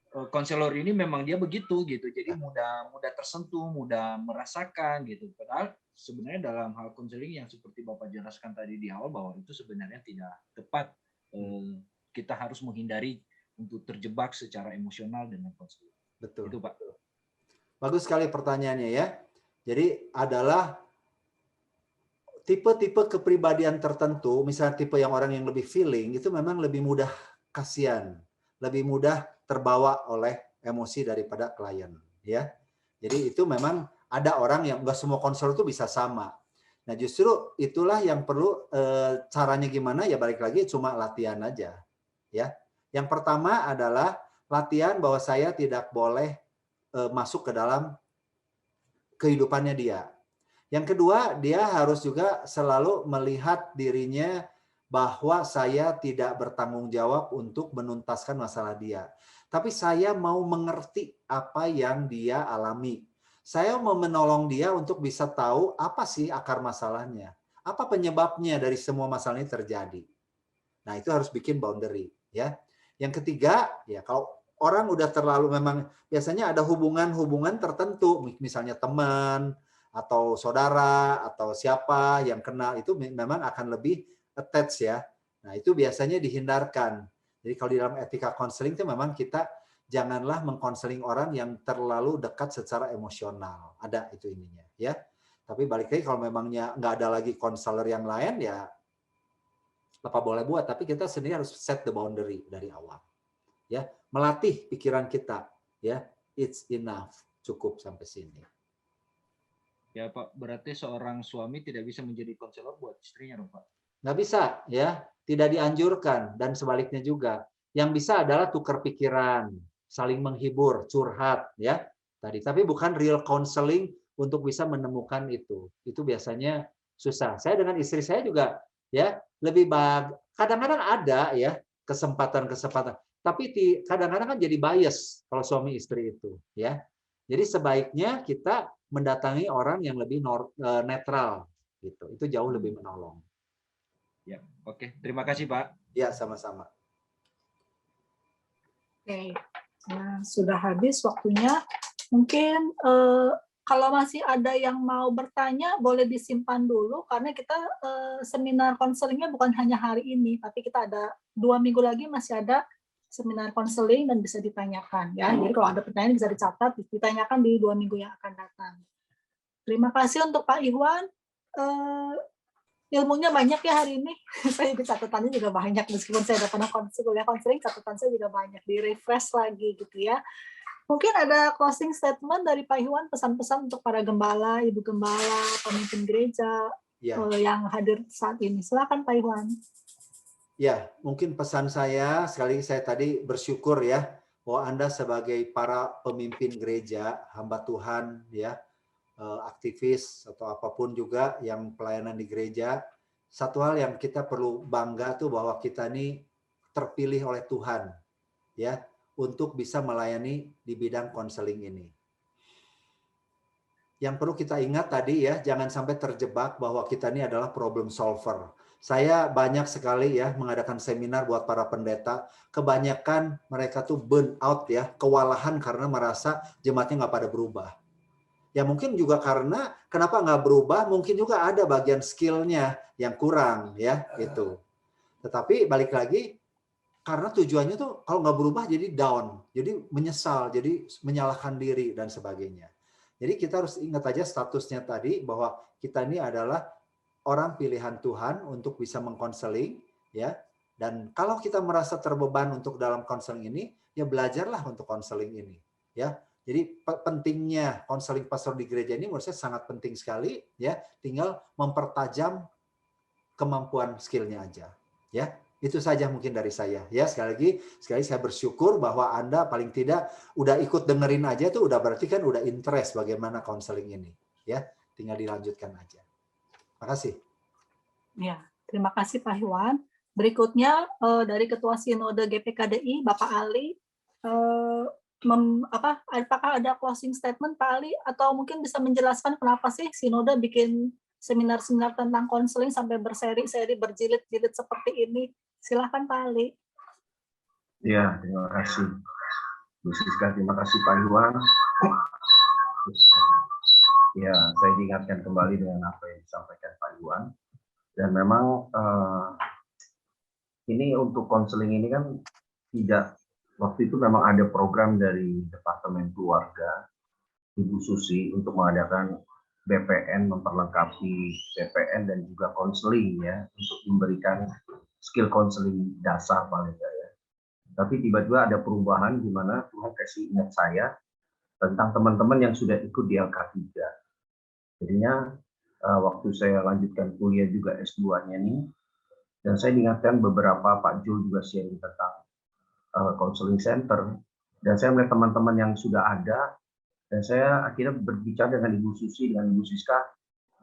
konselor ini memang dia begitu gitu, jadi mudah tersentuh, mudah merasakan gitu. Padahal sebenarnya dalam hal konseling yang seperti Bapak jelaskan tadi di awal bahwa itu sebenarnya tidak tepat. Kita harus menghindari untuk terjebak secara emosional dengan konseling. Betul. Itu Pak. Bagus sekali pertanyaannya ya. Jadi adalah tipe-tipe kepribadian tertentu, misalnya tipe yang orang yang lebih feeling, itu memang lebih mudah kasihan, lebih mudah terbawa oleh emosi daripada klien, ya. Jadi itu memang ada orang yang nggak semua konselor itu bisa sama. Nah justru itulah yang perlu caranya gimana ya, balik lagi cuma latihan aja, ya. Yang pertama adalah latihan bahwa saya tidak boleh masuk ke dalam kehidupannya dia. Yang kedua, dia harus juga selalu melihat dirinya bahwa saya tidak bertanggung jawab untuk menuntaskan masalah dia. Tapi saya mau mengerti apa yang dia alami. Saya mau menolong dia untuk bisa tahu apa sih akar masalahnya. Apa penyebabnya dari semua masalah ini terjadi. Nah, itu harus bikin boundary, ya. Yang ketiga, ya kalau orang udah terlalu memang biasanya ada hubungan-hubungan tertentu, misalnya teman, atau saudara atau siapa yang kenal itu memang akan lebih attach ya. Nah, itu biasanya dihindarkan. Jadi kalau di dalam etika konseling itu memang kita janganlah mengkonseling orang yang terlalu dekat secara emosional. Ada itu ininya ya. Tapi balik lagi kalau memangnya nggak ada lagi konselor yang lain ya apa boleh buat, tapi kita sendiri harus set the boundary dari awal. Ya, melatih pikiran kita ya. It's enough. Cukup sampai sini. Ya Pak, berarti seorang suami tidak bisa menjadi konselor buat istrinya dong Pak? Nggak bisa, ya. Tidak dianjurkan, dan sebaliknya juga. Yang bisa adalah tukar pikiran, saling menghibur, curhat, ya. Tadi, tapi bukan real counseling untuk bisa menemukan itu. Itu biasanya susah. Saya dengan istri saya juga, ya, lebih kadang-kadang ada, ya, kesempatan-kesempatan. Tapi kadang-kadang kan jadi bias kalau suami istri itu, ya. Jadi sebaiknya kita mendatangi orang yang lebih netral gitu. Itu jauh lebih menolong. Ya, oke. Terima kasih, Pak. Ya, sama-sama. Oke. Nah, sudah habis waktunya. Mungkin kalau masih ada yang mau bertanya boleh disimpan dulu karena kita seminar konselingnya bukan hanya hari ini, tapi kita ada 2 minggu lagi masih ada seminar konseling dan bisa ditanyakan ya. Jadi kalau ada pertanyaan bisa dicatat, ditanyakan di 2 minggu yang akan datang. Terima kasih untuk Pak Ikhwan. Ilmunya banyak ya hari ini. Saya juga catatannya juga banyak meskipun saya udah pernah kuliah konseling, catatan saya juga banyak. Di-refresh lagi gitu ya. Mungkin ada closing statement dari Pak Ikhwan, pesan-pesan untuk para gembala, ibu gembala, pemimpin gereja yang hadir saat ini. Silakan Pak Ikhwan. Ya, mungkin pesan saya, sekali saya tadi bersyukur ya, bahwa Anda sebagai para pemimpin gereja, hamba Tuhan, ya, aktivis atau apapun juga yang pelayanan di gereja, satu hal yang kita perlu bangga tuh bahwa kita ini terpilih oleh Tuhan, ya, untuk bisa melayani di bidang konseling ini. Yang perlu kita ingat tadi ya, jangan sampai terjebak bahwa kita ini adalah problem solver. Saya banyak sekali ya mengadakan seminar buat para pendeta. Kebanyakan mereka tuh burn out ya, kewalahan karena merasa jemaatnya nggak pada berubah. Ya mungkin juga karena kenapa nggak berubah, mungkin juga ada bagian skillnya yang kurang ya itu. Tetapi balik lagi, karena tujuannya tuh kalau nggak berubah jadi down, jadi menyesal, jadi menyalahkan diri dan sebagainya. Jadi kita harus ingat aja statusnya tadi bahwa kita ini adalah orang pilihan Tuhan untuk bisa mengkonseling, ya. Dan kalau kita merasa terbeban untuk dalam konseling ini, ya belajarlah untuk konseling ini, ya. Jadi pentingnya konseling pastor di gereja ini menurut saya sangat penting sekali, ya. Tinggal mempertajam kemampuan skillnya aja, ya. Itu saja mungkin dari saya, ya. Sekali lagi saya bersyukur bahwa Anda paling tidak udah ikut dengerin aja tuh udah berarti kan udah interest bagaimana konseling ini, ya. Tinggal dilanjutkan aja. Terima kasih. Ya, terima kasih Pak Ikhwan. Berikutnya dari Ketua Sinode GPKDI, Bapak Ali, apakah ada closing statement Pak Ali, atau mungkin bisa menjelaskan kenapa sih Sinode bikin seminar-seminar tentang konseling sampai berseri-seri, berjilid-jilid seperti ini? Silakan Pak Ali. Ya, terima kasih. Bu Siska, terima kasih Pak Iwan. Ya, saya diingatkan kembali dengan apa yang disampaikan Pak Iwan. Dan memang ini untuk konseling ini kan tidak, waktu itu memang ada program dari Departemen Keluarga, Ibu Susi, untuk mengadakan BPN, memperlengkapi BPN dan juga konseling ya, untuk memberikan skill konseling dasar paling tidak ya. Tapi tiba-tiba ada perubahan di mana Tuhan kasih ingat saya tentang teman-teman yang sudah ikut di LK3. Jadinya waktu saya lanjutkan kuliah juga S2-nya nih, dan saya diingatkan beberapa, Pak Jul juga sharing tentang counseling center, dan saya melihat teman-teman yang sudah ada, dan saya akhirnya berbicara dengan Ibu Susi, dengan Ibu Siska,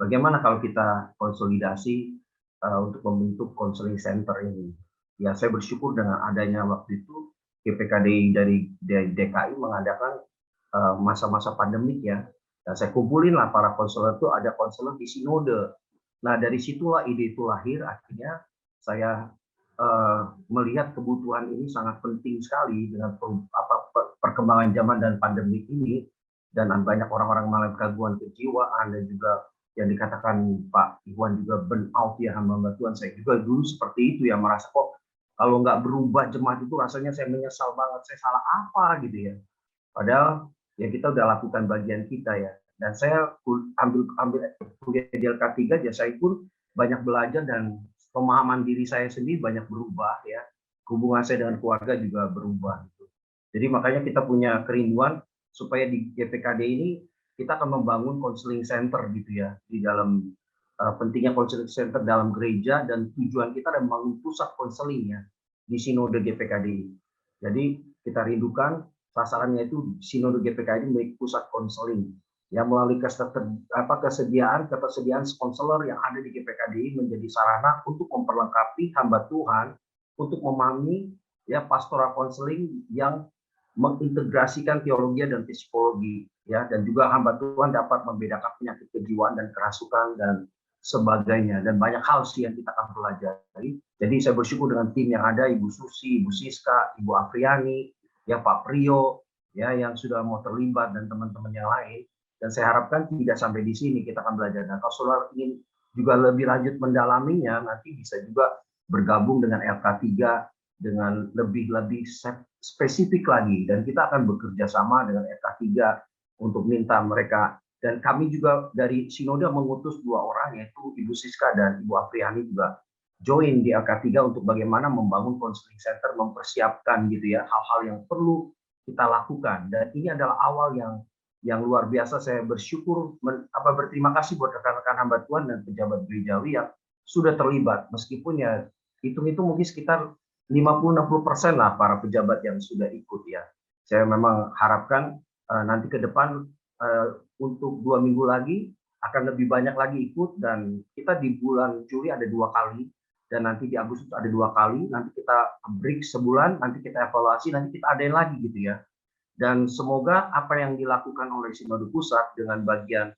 bagaimana kalau kita konsolidasi untuk membentuk counseling center ini. Ya, saya bersyukur dengan adanya waktu itu GPKDI dari DKI mengadakan masa-masa pandemik ya. Dan saya kumpulin lah para konselor itu, ada konselor di sinode. Nah, dari situlah ide itu lahir. Akhirnya saya melihat kebutuhan ini sangat penting sekali dengan perkembangan zaman dan pandemik ini, dan banyak orang-orang mengalami gangguan kejiwaan, dan juga yang dikatakan Pak Iwan juga burn out ya, hamba Tuhan. Saya juga dulu seperti itu ya, merasa kok kalau nggak berubah jemaat itu rasanya saya menyesal banget, saya salah apa gitu ya. Padahal ya kita udah lakukan bagian kita ya. Dan saya ambil kuliah di LK3 ya, saya pun banyak belajar dan pemahaman diri saya sendiri banyak berubah ya. Hubungan saya dengan keluarga juga berubah gitu. Jadi makanya kita punya kerinduan supaya di GPKD ini kita akan membangun counseling center gitu ya, di dalam pentingnya counseling center dalam gereja, dan tujuan kita adalah membangun pusat konseling ya di sinode GPKD. Jadi kita rindukan sasarannya itu sinode GPKD memiliki pusat konseling yang melalui ketersediaan konselor yang ada di GPKD menjadi sarana untuk memperlengkapi hamba Tuhan untuk memahami ya pastoral konseling yang mengintegrasikan teologi dan psikologi ya, dan juga hamba Tuhan dapat membedakan penyakit kejiwaan dan kerasukan dan sebagainya, dan banyak hal sih yang kita akan pelajari. Jadi saya bersyukur dengan tim yang ada, Ibu Susi, Ibu Siska, Ibu Afriani, ya Pak Priyo, ya yang sudah mau terlibat, dan teman-teman yang lain. Dan saya harapkan tidak sampai di sini kita akan belajar. Dan kalau saudara ingin juga lebih lanjut mendalaminya, nanti bisa juga bergabung dengan LK3 dengan lebih spesifik lagi, dan kita akan bekerja sama dengan LK3 untuk minta mereka. Dan kami juga dari sinode mengutus 2 orang, yaitu Ibu Siska dan Ibu Afriani juga join di LK3 untuk bagaimana membangun counseling center, mempersiapkan gitu ya hal-hal yang perlu kita lakukan. Dan ini adalah awal yang luar biasa. Saya bersyukur, berterima kasih buat rekan-rekan hamba Tuhan dan pejabat gerejawi yang sudah terlibat, meskipun ya hitung-hitung mungkin sekitar 50-60% lah para pejabat yang sudah ikut ya. Saya memang harapkan nanti ke depan untuk 2 minggu lagi akan lebih banyak lagi ikut, dan kita di bulan Juli ada 2 kali, dan nanti di Agustus ada 2 kali, nanti kita break sebulan, nanti kita evaluasi, nanti kita adain lagi gitu ya. Dan semoga apa yang dilakukan oleh Sinode Pusat dengan bagian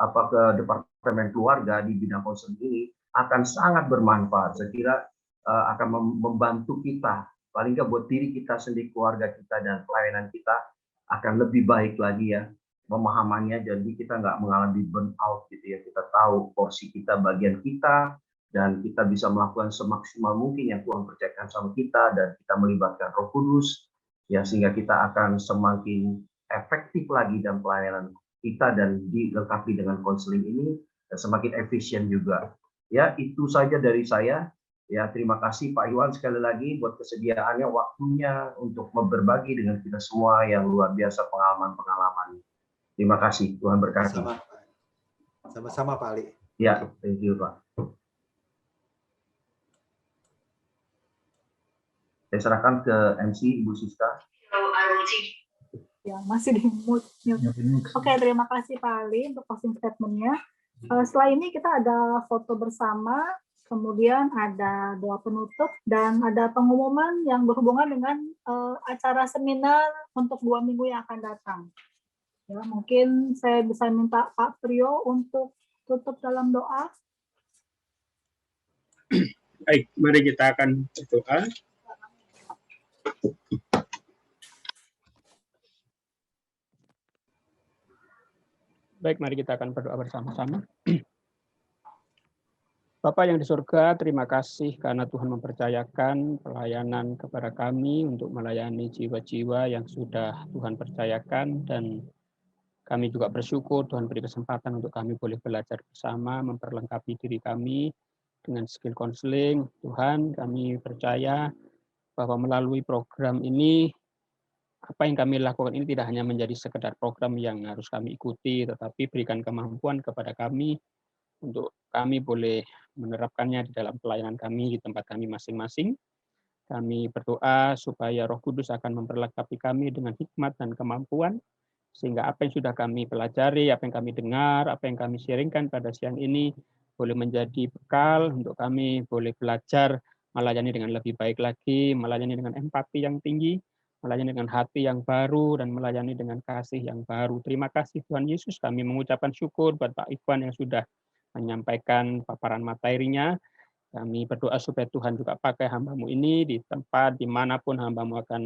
ke Departemen Keluarga di bidang konseling ini akan sangat bermanfaat. Saya kira akan membantu kita, paling nggak buat diri kita sendiri, keluarga kita, dan pelayanan kita akan lebih baik lagi ya pemahamannya. Jadi kita nggak mengalami burnout gitu ya, kita tahu porsi kita, bagian kita, dan kita bisa melakukan semaksimal mungkin yang Tuhan percayakan sama kita, dan kita melibatkan Roh Kudus ya, sehingga kita akan semakin efektif lagi dalam pelayanan kita, dan dilengkapi dengan konseling ini, dan semakin efisien juga. Ya, itu saja dari saya. Ya, terima kasih Pak Iwan sekali lagi buat kesediaannya, waktunya untuk berbagi dengan kita semua yang luar biasa pengalaman-pengalaman. Terima kasih, Tuhan berkati. Sama-sama Pak Ali. Ya, thank you Pak. Saya serahkan ke MC Ibu Siska. Ya, masih di mute. Oke, terima kasih Pak Ali untuk closing statement-nya. Setelah ini kita ada foto bersama, kemudian ada doa penutup, dan ada pengumuman yang berhubungan dengan acara seminar untuk 2 minggu yang akan datang. Ya, mungkin saya bisa minta Pak Priyo untuk tutup dalam doa. Baik, mari kita akan berdoa. Baik, mari kita akan berdoa bersama-sama. Bapa yang di surga, terima kasih karena Tuhan mempercayakan pelayanan kepada kami untuk melayani jiwa-jiwa yang sudah Tuhan percayakan, dan kami juga bersyukur Tuhan beri kesempatan untuk kami boleh belajar bersama, memperlengkapi diri kami dengan skill counseling. Tuhan, kami percaya bahwa melalui program ini, apa yang kami lakukan ini tidak hanya menjadi sekedar program yang harus kami ikuti, tetapi berikan kemampuan kepada kami untuk kami boleh menerapkannya di dalam pelayanan kami di tempat kami masing-masing. Kami berdoa supaya Roh Kudus akan memperlengkapi kami dengan hikmat dan kemampuan, sehingga apa yang sudah kami pelajari, apa yang kami dengar, apa yang kami sharingkan pada siang ini boleh menjadi bekal untuk kami boleh belajar melayani dengan lebih baik lagi, melayani dengan empati yang tinggi, melayani dengan hati yang baru, dan melayani dengan kasih yang baru. Terima kasih Tuhan Yesus, kami mengucapkan syukur buat Pak Ivan yang sudah menyampaikan paparan materinya. Kami berdoa supaya Tuhan juga pakai hamba-Mu ini di tempat dimanapun hamba-Mu akan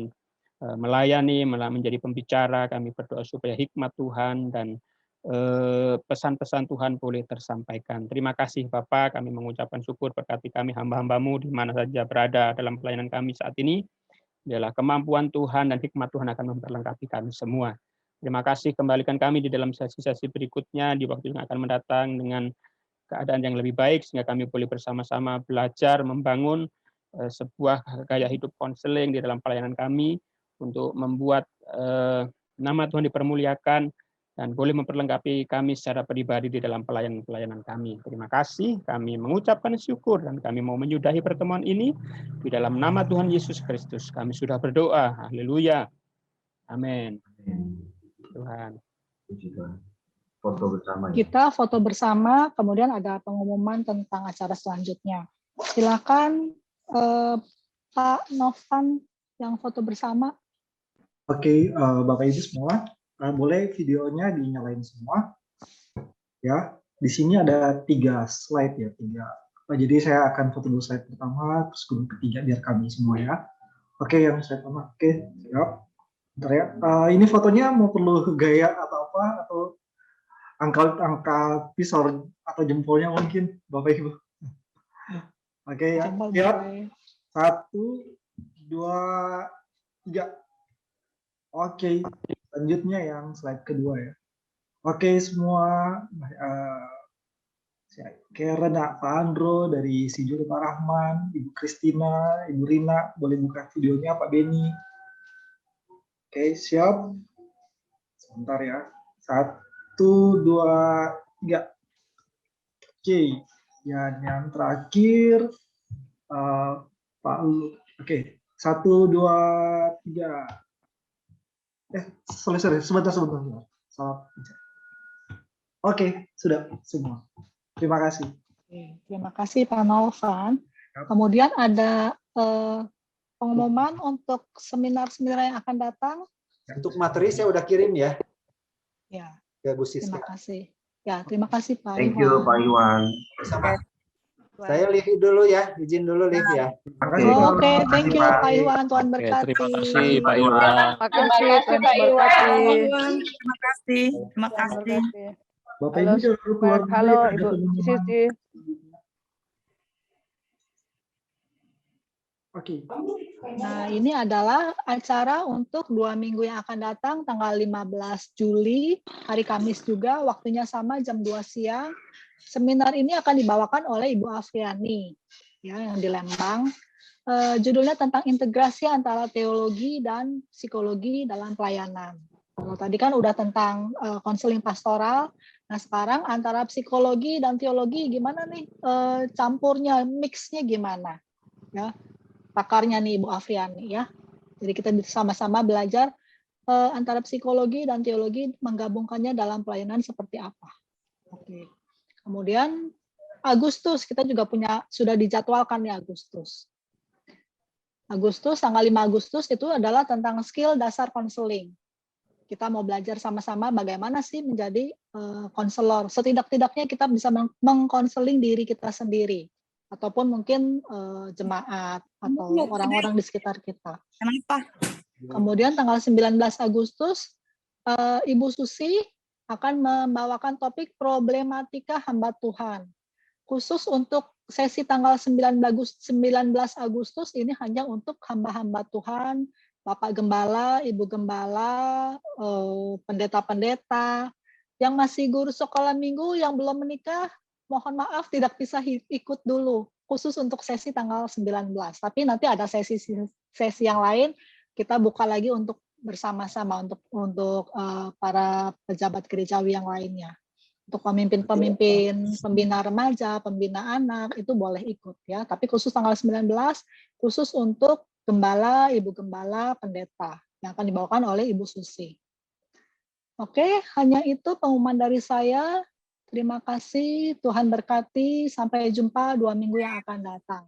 melayani, menjadi pembicara. Kami berdoa supaya hikmat Tuhan dan pesan-pesan Tuhan boleh tersampaikan. Terima kasih Bapak, kami mengucapkan syukur berkati kami hamba-hamba-Mu di mana saja berada dalam pelayanan kami saat ini. Biarlah kemampuan Tuhan dan hikmat Tuhan akan memperlengkapi kami semua. Terima kasih, kembalikan kami di dalam sesi-sesi berikutnya, di waktu yang akan mendatang dengan keadaan yang lebih baik, sehingga kami boleh bersama-sama belajar membangun sebuah gaya hidup konseling di dalam pelayanan kami untuk membuat nama Tuhan dipermuliakan dan boleh memperlengkapi kami secara pribadi di dalam pelayanan kami. Terima kasih, kami mengucapkan syukur dan kami mau menyudahi pertemuan ini di dalam nama Tuhan Yesus Kristus. Kami sudah berdoa. Haleluya. Amin. Tuhan. Puji Tuhan. Foto bersama ya. Kita foto bersama, kemudian ada pengumuman tentang acara selanjutnya. Silakan Pak Novan yang foto bersama. Oke, Bapak Ibu semua, boleh videonya dinyalain semua. Ya, di sini ada 3 slide ya, 3. Jadi saya akan foto dulu slide pertama, terus ketiga biar kami semua ya. Oke, yang slide pertama. Oke, siap. Bentar ya. Ini fotonya mau perlu gaya atau apa, atau angka pisau atau jempolnya mungkin, Bapak Ibu. Oke ya, siap. 1, 2, 3. Oke, selanjutnya yang slide kedua ya. Oke semua, Karen, Pak Andro, dari Sijur Pak Rahman, Ibu Kristina, Ibu Rina, boleh buka videonya Pak Beni. Oke, siap. Sebentar ya. 1, 2, 3. Oke, yang terakhir Pak Ulu. Oke, 1, 2, 3. Sorry, sebentar. Salah. Oke, sudah semua. Terima kasih. Terima kasih Pak Novan. Kemudian ada pengumuman untuk seminar-seminar yang akan datang. Untuk materi saya udah kirim ya. Ya. Ke Bu Siska. Terima kasih. Ya, terima kasih Pak Thank you Pak Iwan. Sama. Saya live dulu ya, izin dulu live ya. Oke, thank you Pak Iwan, Tuhan berkati. Terima kasih Pak Iwan. Terima kasih. Bapak Ibu jangan keluar. Halo Ibu Sisi. Oke. Nah, ini adalah acara untuk 2 minggu yang akan datang, tanggal 15 Juli, hari Kamis juga, waktunya sama jam 2 siang. Seminar ini akan dibawakan oleh Ibu Afriani, ya, yang di Lembang. Judulnya tentang integrasi antara teologi dan psikologi dalam pelayanan. Kalau tadi kan udah tentang konseling pastoral, nah sekarang antara psikologi dan teologi gimana nih campurnya, mixnya gimana? Ya, pakarnya nih Ibu Afriani ya. Jadi kita sama-sama belajar antara psikologi dan teologi, menggabungkannya dalam pelayanan seperti apa. Oke. Kemudian Agustus kita juga sudah dijadwalkan nih Agustus. Tanggal 5 Agustus itu adalah tentang skill dasar konseling. Kita mau belajar sama-sama bagaimana sih menjadi konselor. Setidak-tidaknya kita bisa mengkonseling diri kita sendiri, ataupun mungkin jemaat atau orang-orang di sekitar kita. Kenapa? Kemudian tanggal 19 Agustus Ibu Susi akan membawakan topik problematika hamba Tuhan. Khusus untuk sesi tanggal 19 Agustus ini hanya untuk hamba-hamba Tuhan, Bapak Gembala, Ibu Gembala, pendeta-pendeta, yang masih guru sekolah minggu yang belum menikah, mohon maaf tidak bisa ikut dulu, khusus untuk sesi tanggal 19. Tapi nanti ada sesi yang lain, kita buka lagi untuk bersama-sama untuk para pejabat gerejawi yang lainnya. Untuk pemimpin-pemimpin, pembina remaja, pembina anak, itu boleh ikut ya. Tapi khusus tanggal 19, khusus untuk gembala, ibu gembala, pendeta, yang akan dibawakan oleh Ibu Susi. Oke, hanya itu pengumuman dari saya. Terima kasih, Tuhan berkati. Sampai jumpa 2 minggu yang akan datang.